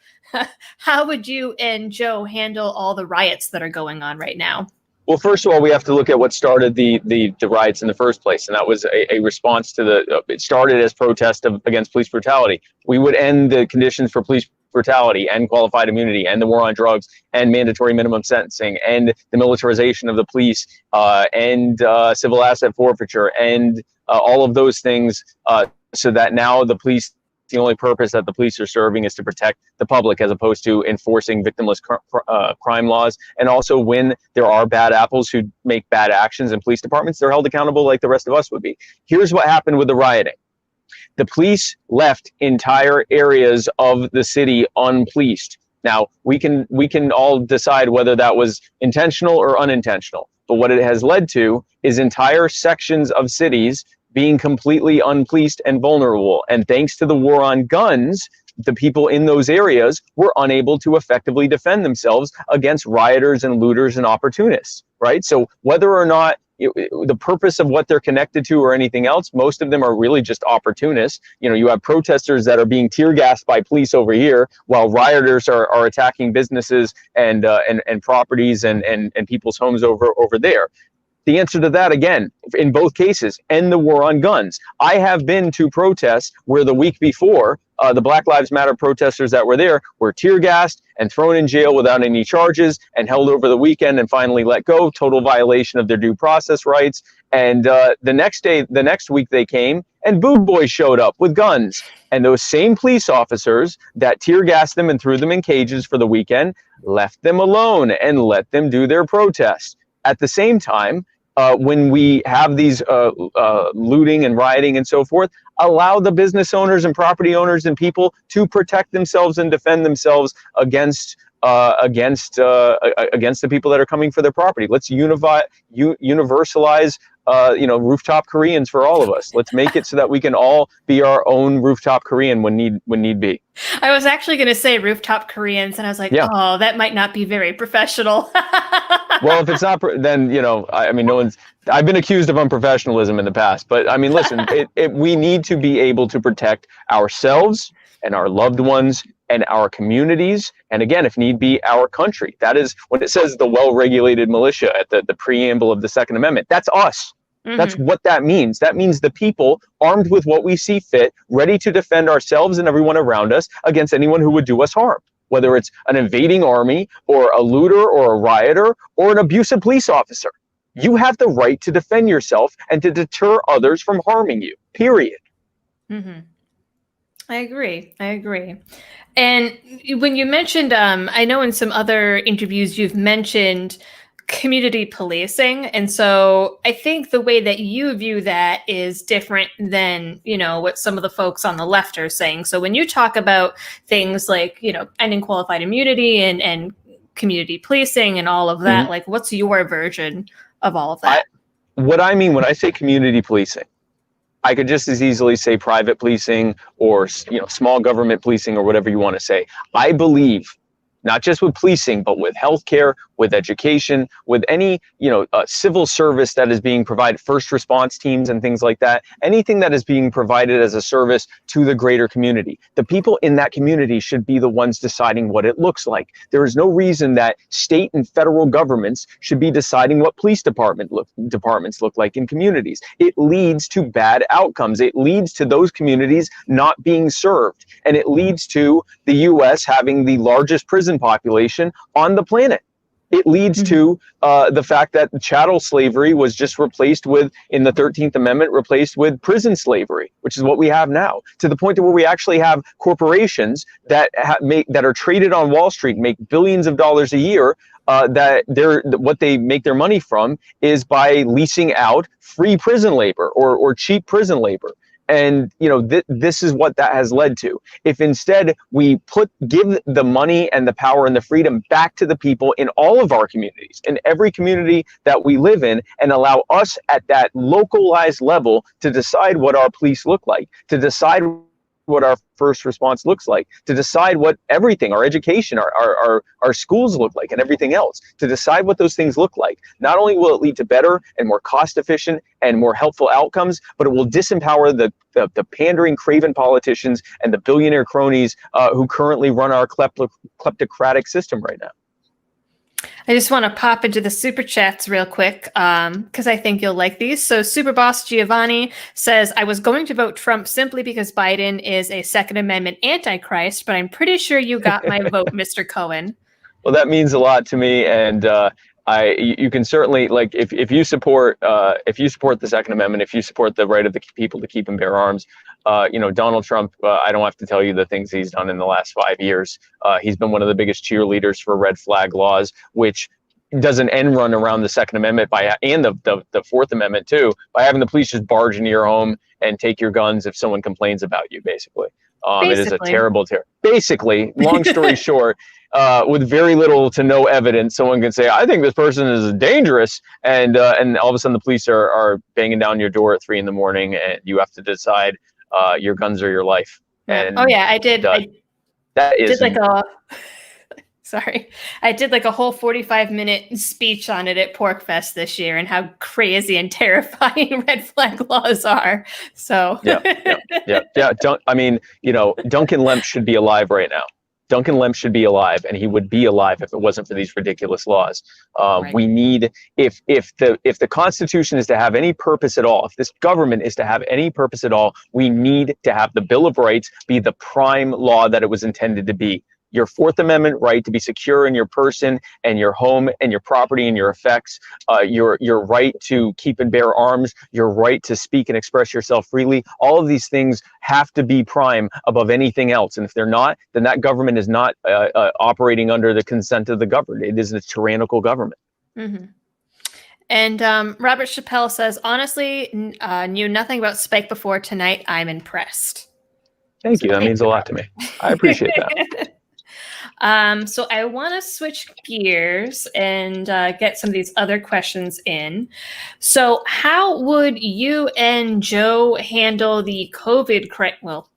How would you and Joe handle all the riots that are going on right now? Well, first of all, we have to look at what started the riots in the first place, and that was a response to it started as protest against police brutality. We would end the conditions for police brutality and qualified immunity and the war on drugs and mandatory minimum sentencing and the militarization of the police and civil asset forfeiture and all of those things so that now the police, the only purpose that the police are serving is to protect the public as opposed to enforcing victimless crime laws. And also when there are bad apples who make bad actions in police departments, they're held accountable like the rest of us would be. Here's what happened with the rioting. The police left entire areas of the city unpoliced. Now, we can all decide whether that was intentional or unintentional. But what it has led to is entire sections of cities being completely unpoliced and vulnerable. And thanks to the war on guns, the people in those areas were unable to effectively defend themselves against rioters and looters and opportunists, right? So whether or not the purpose of what they're connected to or anything else, most of them are really just opportunists. You know, you have protesters that are being tear gassed by police over here, while rioters are attacking businesses and properties and people's homes over there. The answer to that, again, in both cases, end the war on guns. I have been to protests where the week before, the Black Lives Matter protesters that were there were tear gassed and thrown in jail without any charges and held over the weekend and finally let go, total violation of their due process rights. And the next week they came and boob boys showed up with guns. And those same police officers that tear gassed them and threw them in cages for the weekend left them alone and let them do their protest. At the same time, when we have these looting and rioting and so forth, allow the business owners and property owners and people to protect themselves and defend themselves against the people that are coming for their property. Let's universalize rooftop Koreans for all of us. Let's make it so that we can all be our own rooftop Korean when need be. I was actually going to say rooftop Koreans, and I was like, yeah. Oh, that might not be very professional. Well, if it's not, then, I mean, no one's, I've been accused of unprofessionalism in the past, but I mean, listen, we need to be able to protect ourselves and our loved ones and our communities. And again, if need be, our country. That is when it says the well-regulated militia at the preamble of the Second Amendment. That's us. Mm-hmm. That's what that means. That means the people armed with what we see fit, ready to defend ourselves and everyone around us against anyone who would do us harm. Whether it's an invading army or a looter or a rioter or an abusive police officer. You have the right to defend yourself and to deter others from harming you, period. Mm-hmm. I agree. And when you mentioned, I know in some other interviews you've mentioned community policing. And so I think the way that you view that is different than, what some of the folks on the left are saying. So when you talk about things like, ending qualified immunity and community policing and all of that, mm-hmm. like what's your version of all of that? What I mean when I say community policing, I could just as easily say private policing or, small government policing or whatever you want to say. I believe not just with policing, but with healthcare, with education, with any, civil service that is being provided, first response teams and things like that, anything that is being provided as a service to the greater community. The people in that community should be the ones deciding what it looks like. There is no reason that state and federal governments should be deciding what police departments look like in communities. It leads to bad outcomes. It leads to those communities not being served. And it leads to the U.S. having the largest prison population on the planet. It leads to the fact that chattel slavery was just replaced with, in the 13th Amendment, replaced with prison slavery, which is what we have now, to the point where we actually have corporations that that are traded on Wall Street, make billions of dollars a year what they make their money from is by leasing out free prison labor or cheap prison labor. And this is what that has led to. If instead we give the money and the power and the freedom back to the people in all of our communities, in every community that we live in, and allow us at that localized level to decide what our police look like, to decide what our first response looks like, to decide what everything, our education, our schools look like, and everything else, to decide what those things look like. Not only will it lead to better and more cost efficient and more helpful outcomes, but it will disempower the pandering, craven politicians and the billionaire cronies who currently run our kleptocratic system right now. I just want to pop into the super chats real quick because I think you'll like these. So Super Boss Giovanni says, I was going to vote Trump simply because Biden is a Second Amendment antichrist, but I'm pretty sure you got my vote, Mr. Cohen. Well, that means a lot to me. And you can certainly, like, if you support the Second Amendment, if you support the right of the people to keep and bear arms, Donald Trump, I don't have to tell you the things he's done in the last 5 years. He's been one of the biggest cheerleaders for red flag laws, which does an end run around the Second Amendment and the Fourth Amendment too, by having the police just barge into your home and take your guns if someone complains about you, basically. It is a terrible terror. Basically, long story short, with very little to no evidence, someone can say, I think this person is dangerous. And all of a sudden the police are banging down your door at 3 a.m. and you have to decide your guns or your life. And oh yeah, I did. I did like a whole 45-minute speech on it at Porkfest this year and how crazy and terrifying red flag laws are. So yeah. Duncan Lemp should be alive right now. Duncan Lemp should be alive, and he would be alive if it wasn't for these ridiculous laws. Right. We need, if the Constitution is to have any purpose at all, if this government is to have any purpose at all, we need to have the Bill of Rights be the prime law that it was intended to be. Your Fourth Amendment right to be secure in your person and your home and your property and your effects, your right to keep and bear arms, your right to speak and express yourself freely. All of these things have to be prime above anything else. And if they're not, then that government is not operating under the consent of the governed. It is a tyrannical government. Mm-hmm. And Robert Chappelle says, honestly, knew nothing about Spike before tonight. I'm impressed. Thank you. That means a lot to me. I appreciate that. So I want to switch gears and get some of these other questions in. So how would you and Joe handle the COVID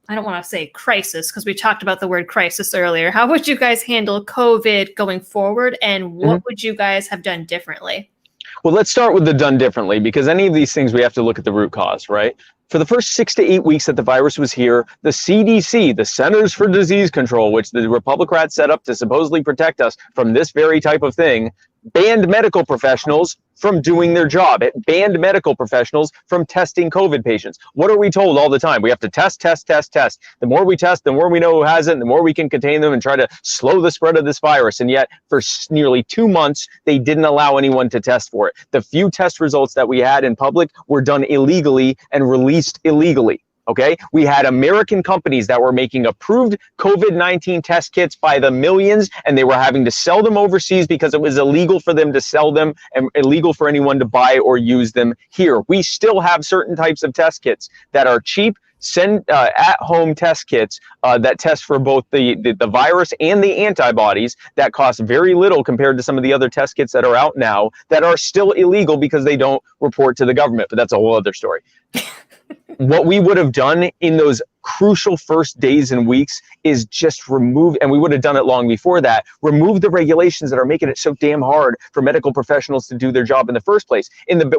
I don't want to say crisis because we talked about the word crisis earlier. How would you guys handle COVID going forward, and what would you guys have done differently? Well, let's start with the done differently, because any of these things we have to look at the root cause, right? For the first 6 to 8 weeks that the virus was here, the CDC, the Centers for Disease Control, which the Republicrats set up to supposedly protect us from this very type of thing, banned medical professionals from doing their job. It banned medical professionals from testing COVID patients. What are we told all the time? We have to test. The more we test, the more we know who has it, and the more we can contain them and try to slow the spread of this virus. And yet, for nearly 2 months, they didn't allow anyone to test for it. The few test results that we had in public were done illegally and released illegally. Okay, we had American companies that were making approved COVID-19 test kits by the millions, and they were having to sell them overseas because it was illegal for them to sell them and illegal for anyone to buy or use them here. We still have certain types of test kits that are cheap, at-home test kits that test for both the virus and the antibodies that cost very little compared to some of the other test kits that are out now that are still illegal because they don't report to the government. But that's a whole other story. What we would have done in those crucial first days and weeks is just remove, and we would have done it long before that, remove the regulations that are making it so damn hard for medical professionals to do their job in the first place.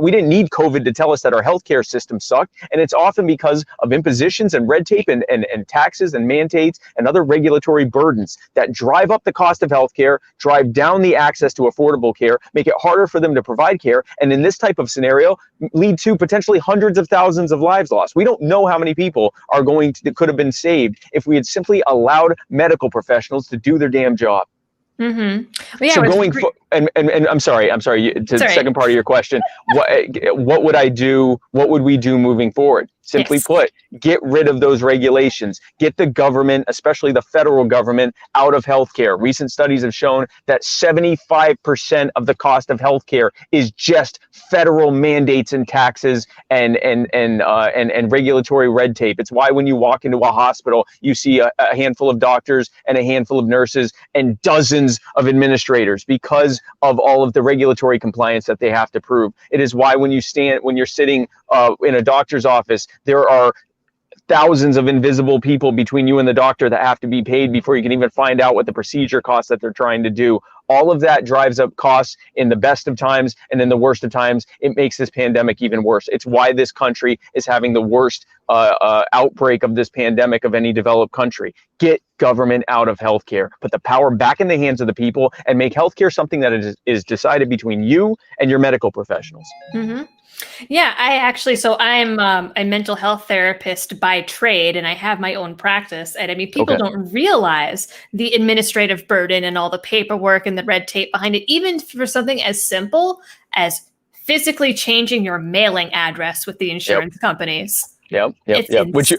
We didn't need COVID to tell us that our healthcare system sucked, and it's often because of impositions and red tape and taxes and mandates and other regulatory burdens that drive up the cost of healthcare, drive down the access to affordable care, make it harder for them to provide care, and in this type of scenario, lead to potentially hundreds of thousands of lives lost. We don't know how many people are that could have been saved if we had simply allowed medical professionals to do their damn job. Mm-hmm. Well, yeah, so and I'm sorry, to the second part of your question, what would I do? What would we do moving forward? Simply Yes. put, get rid of those regulations. Get the government, especially the federal government, out of healthcare. Recent studies have shown that 75% of the cost of healthcare is just federal mandates and taxes and regulatory red tape. It's why when you walk into a hospital, you see a handful of doctors and a handful of nurses and dozens of administrators because of all of the regulatory compliance that they have to prove. It is why when you're sitting in a doctor's office, there are thousands of invisible people between you and the doctor that have to be paid before you can even find out what the procedure costs that they're trying to do. All of that drives up costs in the best of times, and in the worst of times, it makes this pandemic even worse. It's why this country is having the worst outbreak of this pandemic of any developed country. Get government out of healthcare. Put the power back in the hands of the people and make healthcare something that is decided between you and your medical professionals. Mm-hmm. Yeah, so I'm a mental health therapist by trade, and I have my own practice. And I mean, people don't realize the administrative burden and all the paperwork and the red tape behind it, even for something as simple as physically changing your mailing address with the insurance companies. Yep. Insane. Which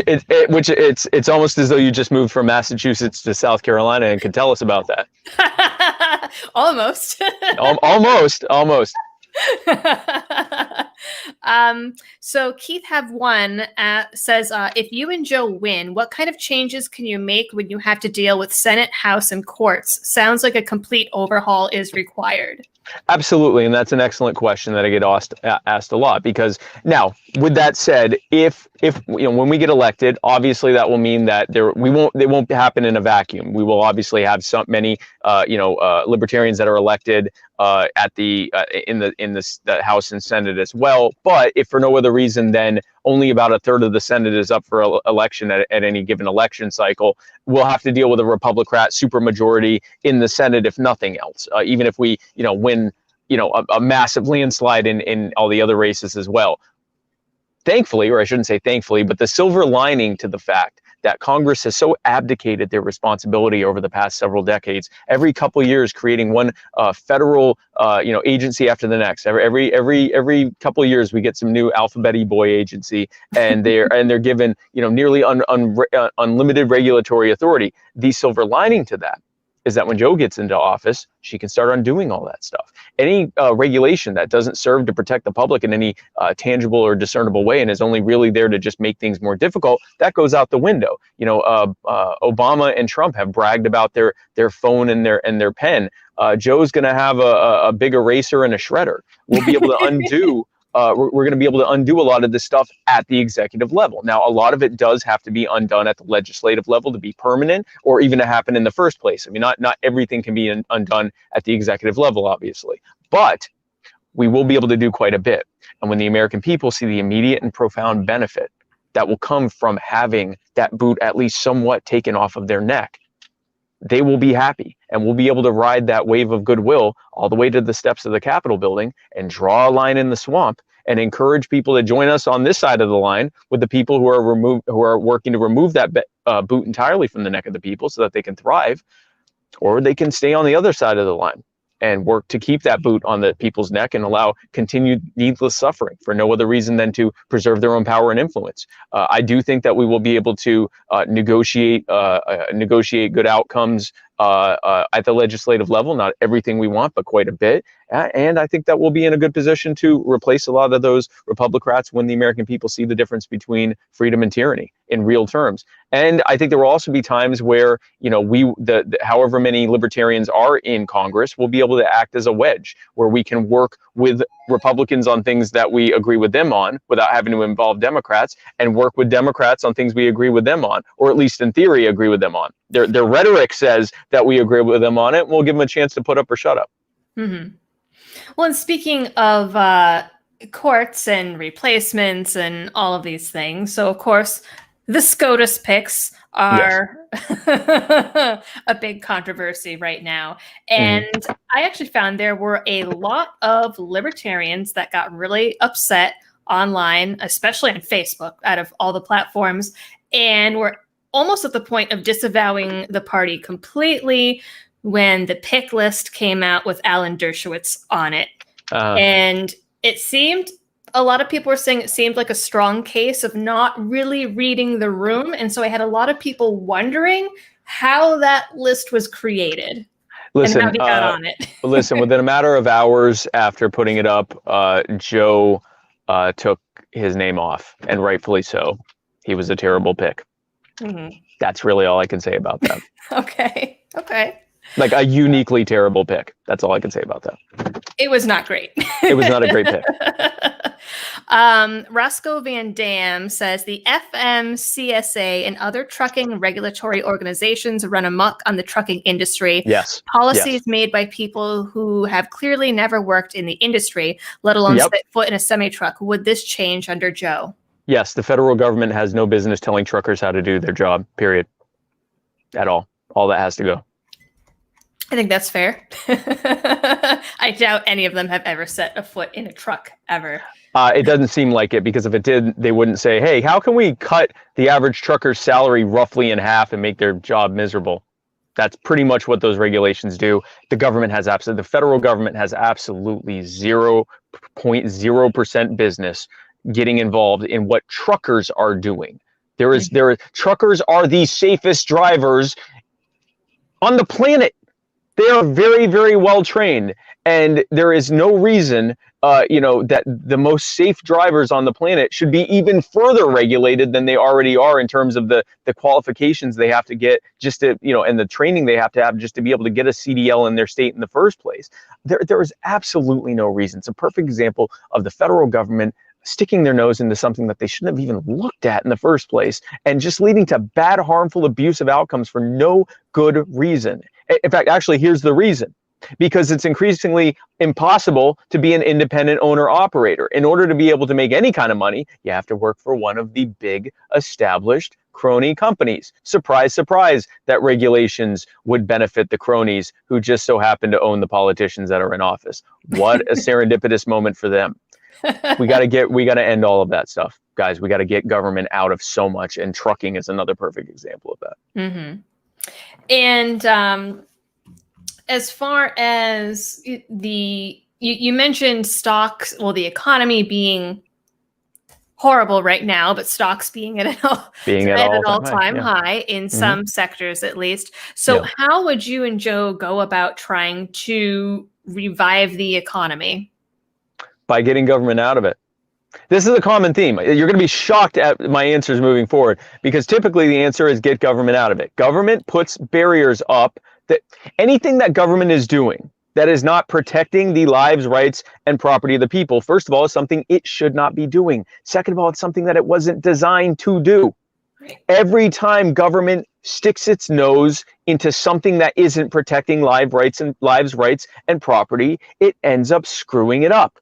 it's almost as though you just moved from Massachusetts to South Carolina and could tell us about that. Almost. Almost. So Keith have one says, if you and Joe win, what kind of changes can you make when you have to deal with Senate, House, and courts? Sounds like a complete overhaul is required. Absolutely, and that's an excellent question that I get asked a lot. Because now, with that said, if when we get elected, obviously that will mean that it won't happen in a vacuum. We will obviously have many libertarians that are elected in the House and Senate as well. But if for no other reason, then only about a third of the Senate is up for election at any given election cycle. We'll have to deal with a Republican supermajority in the Senate, if nothing else. Even if we win a massive landslide in all the other races as well. Thankfully, or I shouldn't say thankfully, but the silver lining to the fact that Congress has so abdicated their responsibility over the past several decades, every couple of years creating one federal agency after the next. Every couple of years we get some new alphabet boy agency, and they're given nearly unlimited regulatory authority. The silver lining to that is that when Joe gets into office, she can start undoing all that stuff. Any regulation that doesn't serve to protect the public in any tangible or discernible way and is only really there to just make things more difficult, that goes out the window. Obama and Trump have bragged about their phone and their pen. Joe's going to have a big eraser and a shredder. We'll be able to undo. We're going to be able to undo a lot of this stuff at the executive level. Now, a lot of it does have to be undone at the legislative level to be permanent or even to happen in the first place. I mean, not everything can be undone at the executive level, obviously, but we will be able to do quite a bit. And when the American people see the immediate and profound benefit that will come from having that boot at least somewhat taken off of their neck, they will be happy, and we'll be able to ride that wave of goodwill all the way to the steps of the Capitol building and draw a line in the swamp and encourage people to join us on this side of the line with the people who are working to remove that boot entirely from the neck of the people so that they can thrive, or they can stay on the other side of the line and work to keep that boot on the people's neck and allow continued needless suffering for no other reason than to preserve their own power and influence. I do think that we will be able to negotiate good outcomes at the legislative level. Not everything we want, but quite a bit. And I think that we'll be in a good position to replace a lot of those Republicrats when the American people see the difference between freedom and tyranny in real terms. And I think there will also be times where, however many libertarians are in Congress, will be able to act as a wedge where we can work with Republicans on things that we agree with them on without having to involve Democrats, and work with Democrats on things we agree with them on, or at least in theory agree with them on. Their rhetoric says that we agree with them on it. We'll give them a chance to put up or shut up. Mm-hmm. Well, and speaking of courts and replacements and all of these things, so of course the SCOTUS picks are a big controversy right now. And I actually found there were a lot of libertarians that got really upset online, especially on Facebook, out of all the platforms, and were almost at the point of disavowing the party completely when the pick list came out with Alan Dershowitz on it. And it seemed a lot of people were saying it seemed like a strong case of not really reading the room. And so I had a lot of people wondering how that list was created and how he got on it. Listen, within a matter of hours after putting it up, Joe took his name off, and rightfully so. He was a terrible pick. Mm-hmm. That's really all I can say about that. Okay. Like a uniquely terrible pick. That's all I can say about that. It was not great. It was not a great pick. Roscoe Van Dam says the FMCSA and other trucking regulatory organizations run amok on the trucking industry. Yes. Policies made by people who have clearly never worked in the industry, let alone set foot in a semi-truck. Would this change under Joe? Yes. The federal government has no business telling truckers how to do their job, period. At all. All that has to go. I think that's fair. I doubt any of them have ever set a foot in a truck ever. It doesn't seem like it, because if it did, they wouldn't say, hey, how can we cut the average trucker's salary roughly in half and make their job miserable? That's pretty much what those regulations do. The federal government has absolutely 0.0% business getting involved in what truckers are doing. Truckers are the safest drivers on the planet. They are very, very well trained, and there is no reason, that the most safe drivers on the planet should be even further regulated than they already are in terms of the qualifications they have to get just to, and the training they have just to be able to get a CDL in their state in the first place. There is absolutely no reason. It's a perfect example of the federal government sticking their nose into something that they shouldn't have even looked at in the first place, and just leading to bad, harmful, abusive outcomes for no good reason. In fact, actually, here's the reason. Because it's increasingly impossible to be an independent owner-operator. In order to be able to make any kind of money, you have to work for one of the big, established crony companies. Surprise, surprise, that regulations would benefit the cronies who just so happen to own the politicians that are in office. What a serendipitous moment for them. We got to end all of that stuff, guys. We got to get government out of so much, and trucking is another perfect example of that. Mm-hmm. And as far as you mentioned stocks, well, the economy being horrible right now, but stocks being at an all-time high in some sectors, at least. So how would you and Joe go about trying to revive the economy? By getting government out of it. This is a common theme. You're going to be shocked at my answers moving forward, because typically the answer is get government out of it. Government puts barriers up. That anything that government is doing that is not protecting the lives, rights, and property of the people, first of all, is something it should not be doing. Second of all, it's something that it wasn't designed to do. Every time government sticks its nose into something that isn't protecting lives, rights, and property, it ends up screwing it up.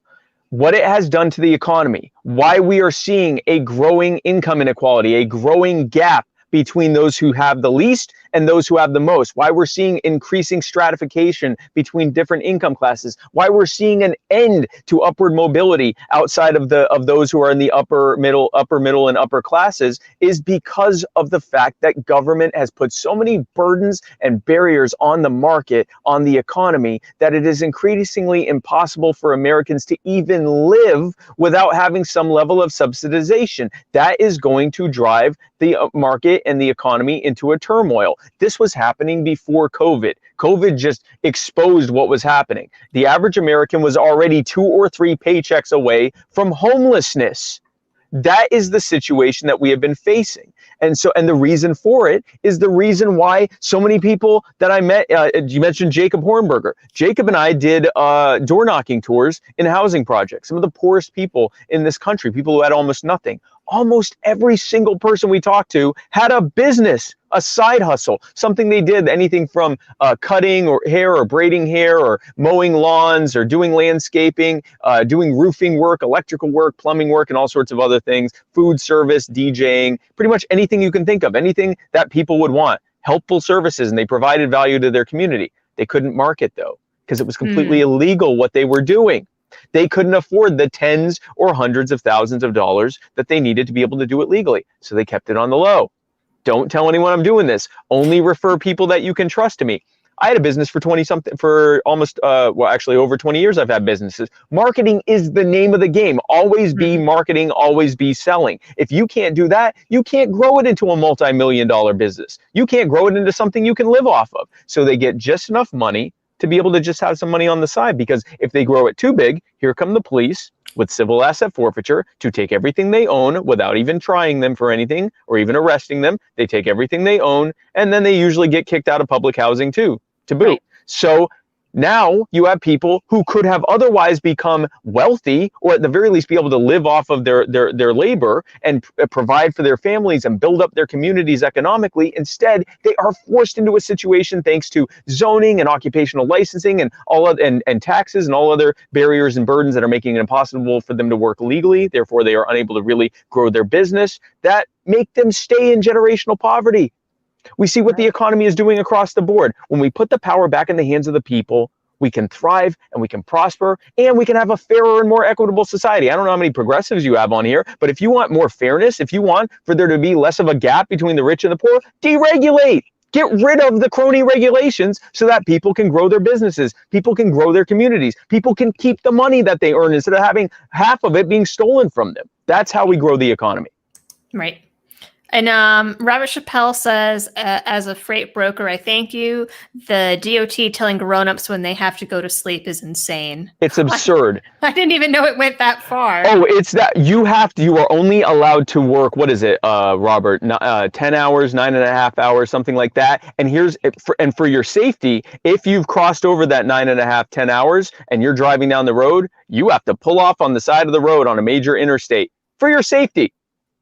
What it has done to the economy, why we are seeing a growing income inequality, a growing gap between those who have the least and those who have the most, why we're seeing increasing stratification between different income classes, why we're seeing an end to upward mobility outside of those who are in the upper middle and upper classes, is because of the fact that government has put so many burdens and barriers on the market, on the economy, that it is increasingly impossible for Americans to even live without having some level of subsidization. That is going to drive the market and the economy into a turmoil. This was happening before COVID. COVID just exposed what was happening. The average American was already 2 or 3 paychecks away from homelessness. That is the situation that we have been facing. And the reason for it is the reason why so many people that I met, you mentioned Jacob Hornberger. Jacob and I did door knocking tours in housing projects. Some of the poorest people in this country, people who had almost nothing. Almost every single person we talked to had a business, a side hustle, something they did, anything from cutting or hair or braiding hair or mowing lawns or doing landscaping, doing roofing work, electrical work, plumbing work, and all sorts of other things, food service, DJing, pretty much anything you can think of, anything that people would want, helpful services, and they provided value to their community. They couldn't market, though, because it was completely illegal what they were doing. They couldn't afford the tens or hundreds of thousands of dollars that they needed to be able to do it legally. So they kept it on the low. Don't tell anyone I'm doing this. Only refer people that you can trust to me. I had a business for 20 something, for almost, well, actually over 20 years I've had businesses. Marketing is the name of the game. Always be marketing, always be selling. If you can't do that, you can't grow it into a multi-million-dollar business. You can't grow it into something you can live off of. So they get just enough money to be able to just have some money on the side, because if they grow it too big, here come the police with civil asset forfeiture to take everything they own without even trying them for anything or even arresting them. They take everything they own, and then they usually get kicked out of public housing too, to boot. Right. So now you have people who could have otherwise become wealthy, or at the very least be able to live off of their labor and provide for their families and build up their communities economically. Instead, they are forced into a situation, thanks to zoning and occupational licensing and and taxes and all other barriers and burdens that are making it impossible for them to work legally. Therefore, they are unable to really grow their business, that make them stay in generational poverty. We see what the economy is doing across the board. When we put the power back in the hands of the people, we can thrive and we can prosper, and we can have a fairer and more equitable society. I don't know how many progressives you have on here, but if you want more fairness, if you want for there to be less of a gap between the rich and the poor, deregulate. Get rid of the crony regulations so that people can grow their businesses, people can grow their communities, people can keep the money that they earn instead of having half of it being stolen from them. That's how we grow the economy. Right. And Robert Chappelle says, as a freight broker, I thank you. The DOT telling grown-ups when they have to go to sleep is insane. It's absurd. I didn't even know it went that far. Oh, it's that you are only allowed to work, what is it, Robert, 10 hours, 9.5 hours, something like that. And for your safety, if you've crossed over that 9.5, 10 hours and you're driving down the road, you have to pull off on the side of the road on a major interstate for your safety.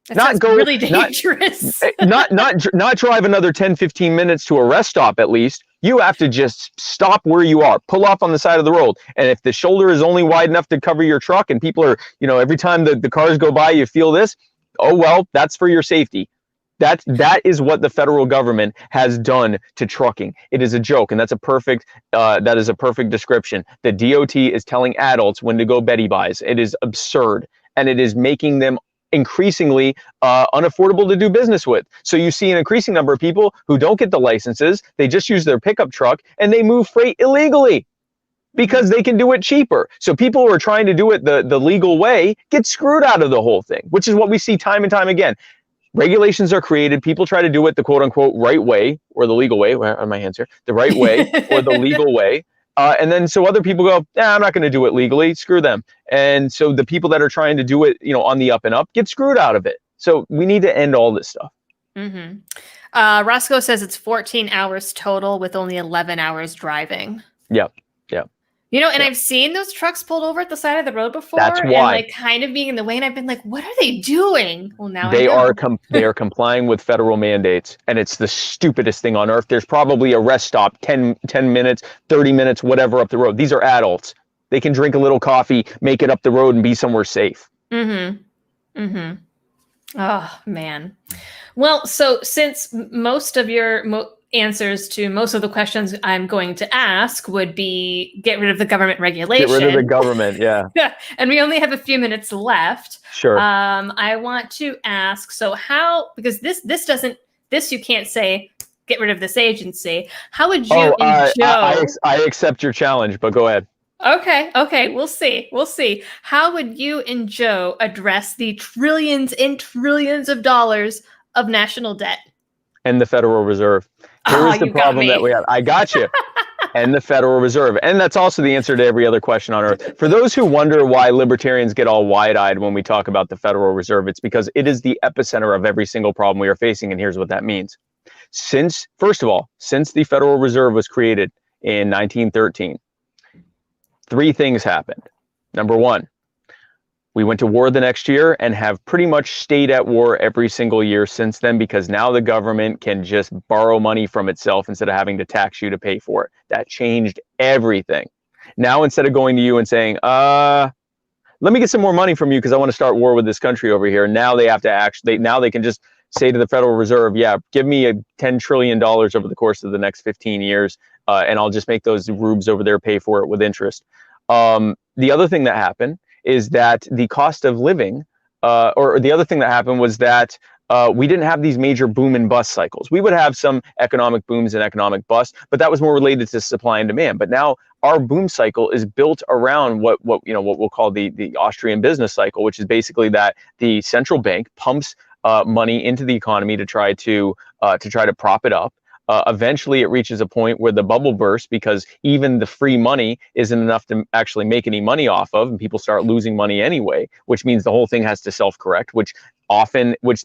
That sounds really dangerous. Not drive another 10, 15 minutes to a rest stop at least. You have to just stop where you are, pull off on the side of the road. And if the shoulder is only wide enough to cover your truck and people are, every time the cars go by, you feel this, oh, well, that's for your safety. That is what the federal government has done to trucking. It is a joke, and that is a perfect description. The DOT is telling adults when to go Betty buys. It is absurd, and it is making them increasingly unaffordable to do business with. So you see an increasing number of people who don't get the licenses, they just use their pickup truck, and they move freight illegally because they can do it cheaper. So people who are trying to do it the legal way get screwed out of the whole thing, which is what we see time and time again. Regulations are created, people try to do it the quote-unquote right way, or the legal way, where are my hands here? The right way, or the legal way. And then so other people go, I'm not going to do it legally, screw them. And so the people that are trying to do it, on the up and up get screwed out of it. So we need to end all this stuff. Mm-hmm. Roscoe says it's 14 hours total with only 11 hours driving. Yep. And I've seen those trucks pulled over at the side of the road before. That's why. And kind of being in the way. And I've been like, what are they doing? Well, now they are complying with federal mandates. And it's the stupidest thing on earth. There's probably a rest stop 10 minutes, 30 minutes, whatever up the road. These are adults. They can drink a little coffee, make it up the road, and be somewhere safe. Mm-hmm. Oh, man. Well, so since most of your answers to most of the questions I'm going to ask would be get rid of the government regulation. Get rid of the government, yeah. And we only have a few minutes left. Sure. I want to ask, so how, because this you can't say get rid of this agency. How would you and Joe... I accept your challenge, but go ahead. Okay, we'll see. How would you and Joe address the trillions and trillions of dollars of national debt? And the Federal Reserve. Here's the problem that we have. I got you. And the Federal Reserve. And that's also the answer to every other question on earth. For those who wonder why libertarians get all wide-eyed when we talk about the Federal Reserve, it's because it is the epicenter of every single problem we are facing. And here's what that means. First of all, since the Federal Reserve was created in 1913, 3 things happened. Number 1, we went to war the next year and have pretty much stayed at war every single year since then, because now the government can just borrow money from itself instead of having to tax you to pay for it. That changed everything. Now, instead of going to you and saying, let me get some more money from you because I want to start war with this country over here, now they have to now they can just say to the Federal Reserve, yeah, give me $10 trillion over the course of the next 15 years, and I'll just make those rubes over there pay for it with interest. The other thing that happened is that the cost of living, or the other thing that happened was that we didn't have these major boom and bust cycles. We would have some economic booms and economic busts, but that was more related to supply and demand. But now our boom cycle is built around what we'll call the Austrian business cycle, which is basically that the central bank pumps money into the economy to try to prop it up. Eventually, it reaches a point where the bubble bursts because even the free money isn't enough to actually make any money off of, and people start losing money anyway, which means the whole thing has to self-correct, which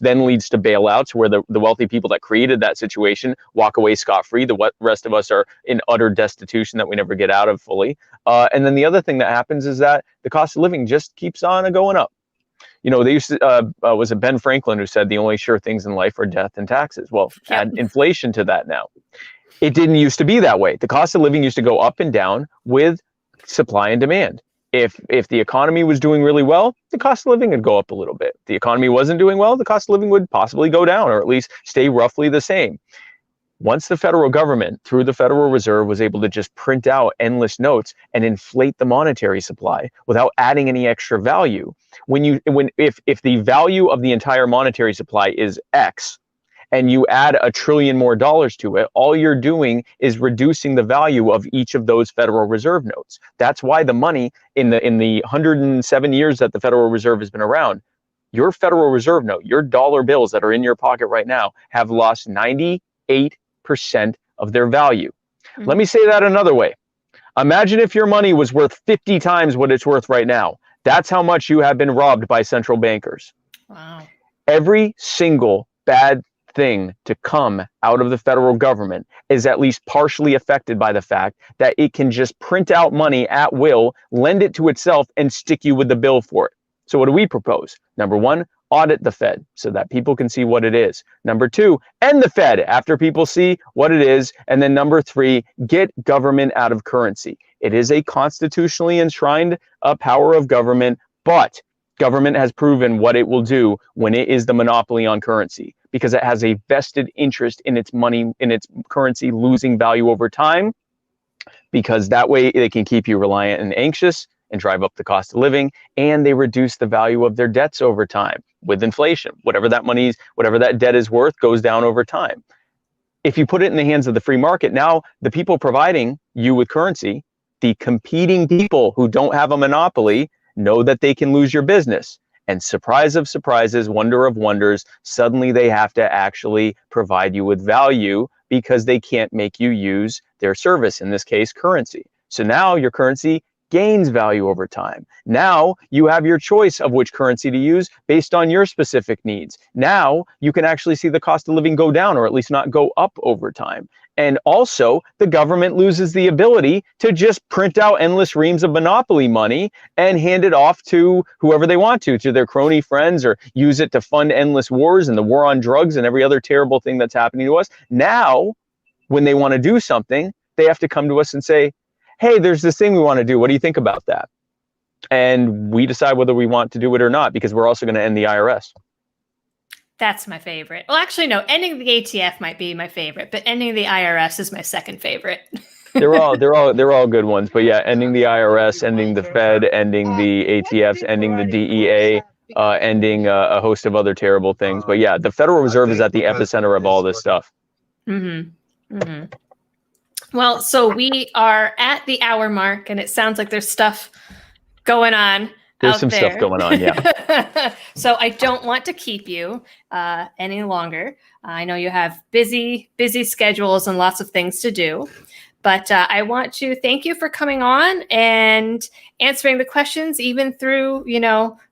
then leads to bailouts where the wealthy people that created that situation walk away scot-free. The rest of us are in utter destitution that we never get out of fully. And then the other thing that happens is that the cost of living just keeps on going up. They used to, was it Ben Franklin who said the only sure things in life are death and taxes? Well, add inflation to that now. It didn't used to be that way. The cost of living used to go up and down with supply and demand. If the economy was doing really well, the cost of living would go up a little bit. If the economy wasn't doing well, the cost of living would possibly go down, or at least stay roughly the same. Once the federal government, through the Federal Reserve, was able to just print out endless notes and inflate the monetary supply without adding any extra value, if the value of the entire monetary supply is X, and you add $1 trillion more to it, all you're doing is reducing the value of each of those Federal Reserve notes. That's why the money in the 107 years that the Federal Reserve has been around, your Federal Reserve note, your dollar bills that are in your pocket right now, have lost 98% of their value. Mm-hmm. Let me say that another way. Imagine if your money was worth 50 times what it's worth right now. That's how much you have been robbed by central bankers. Wow. Every single bad thing to come out of the federal government is at least partially affected by the fact that it can just print out money at will, lend it to itself, and stick you with the bill for it. So what do we propose? Number one, audit the Fed so that people can see what it is. Number two, end the Fed after people see what it is. And then number three, get government out of currency. It is a constitutionally enshrined power of government, but government has proven what it will do when it is the monopoly on currency, because it has a vested interest in its money, in its currency losing value over time, because that way they can keep you reliant and anxious and drive up the cost of living, and they reduce the value of their debts over time with inflation. Whatever that debt is worth goes down over time. If you put it in the hands of the free market, now the people providing you with currency, the competing people who don't have a monopoly, know that they can lose your business. And surprise of surprises, wonder of wonders, suddenly they have to actually provide you with value because they can't make you use their service, in this case, currency. So now your currency gains value over time. Now you have your choice of which currency to use based on your specific needs. Now you can actually see the cost of living go down, or at least not go up over time. And also, the government loses the ability to just print out endless reams of monopoly money and hand it off to whoever they want to their crony friends, or use it to fund endless wars and the war on drugs and every other terrible thing that's happening to us. Now, when they want to do something, they have to come to us and say, hey, there's this thing we want to do. What do you think about that? And we decide whether we want to do it or not, because we're also going to end the IRS. That's my favorite. Well, actually, no, ending the ATF might be my favorite, but ending the IRS is my second favorite. They're all good ones. But yeah, ending the IRS, ending the Fed, ending the ATFs, ending the DEA, ending a host of other terrible things. But yeah, the Federal Reserve is at the epicenter of all this stuff. Mm-hmm. Mm-hmm. Well, so we are at the hour mark, and it sounds like there's stuff going on. There's some stuff going on, yeah. So I don't want to keep you any longer. I know you have busy schedules and lots of things to do. But I want to thank you for coming on and answering the questions, even through,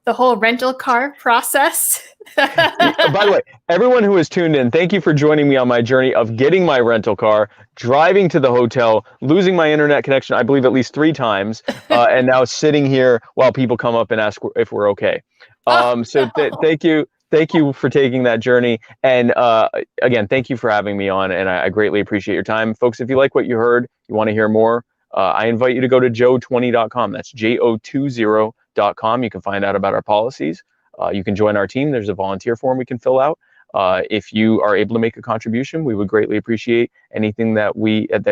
the whole rental car process. By the way, everyone who has tuned in, thank you for joining me on my journey of getting my rental car, driving to the hotel, losing my internet connection, I believe at least 3 times, and now sitting here while people come up and ask if we're okay. Thank you. Thank you for taking that journey. And again, thank you for having me on, and I greatly appreciate your time. Folks, if you like what you heard, you want to hear more, I invite you to go to joe20.com. That's JO20.com. You can find out about our policies. You can join our team. There's a volunteer form we can fill out. If you are able to make a contribution, we would greatly appreciate anything that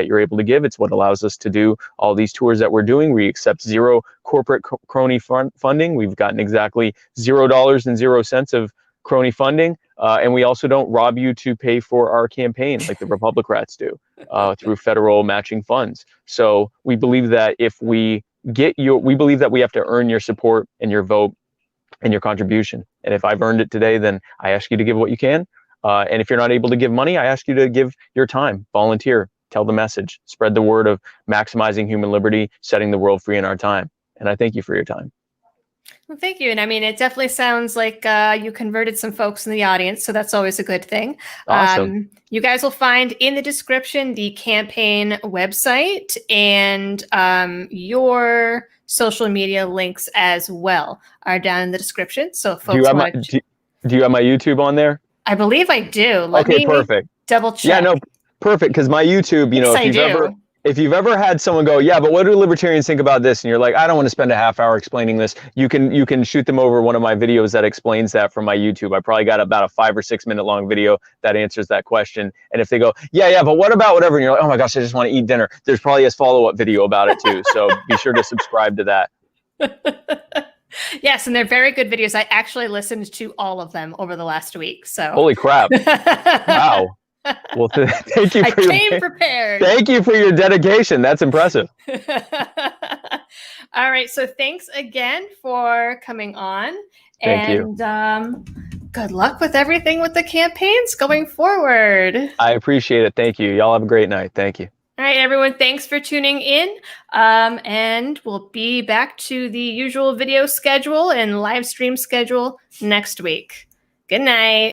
you're able to give. It's what allows us to do all these tours that we're doing. We accept 0 corporate crony funding. We've gotten exactly $0 and 0 cents of crony funding, and we also don't rob you to pay for our campaign like the Republicrats do through federal matching funds. So we believe that if we we believe that we have to earn your support and your vote and your contribution. And if I've earned it today, then I ask you to give what you can. And if you're not able to give money, I ask you to give your time, volunteer, tell the message, spread the word of maximizing human liberty, setting the world free in our time. And I thank you for your time. Well, thank you. And I mean, it definitely sounds like you converted some folks in the audience, so that's always a good thing. Awesome. You guys will find in the description the campaign website and your social media links as well are down in the description. So folks, do you have my YouTube on there? I believe I do. Let okay, me perfect. Double check. Yeah, no, perfect. Because my YouTube, you know, if you've ever had someone go, yeah, but what do libertarians think about this? And you're like, I don't want to spend a half hour explaining this. You can shoot them over one of my videos that explains that from my YouTube. I probably got about a 5 or 6 minute long video that answers that question. And if they go, yeah, but what about whatever? And you're like, oh my gosh, I just want to eat dinner. There's probably a follow-up video about it too. So be sure to subscribe to that. Yes, and they're very good videos. I actually listened to all of them over the last week. So holy crap. Wow. Well, thank you. I came prepared. Thank you for your dedication. That's impressive. All right. So thanks again for coming on. Thank you. Good luck with everything with the campaigns going forward. I appreciate it. Thank you. Y'all have a great night. Thank you. All right, everyone. Thanks for tuning in. And we'll be back to the usual video schedule and live stream schedule next week. Good night.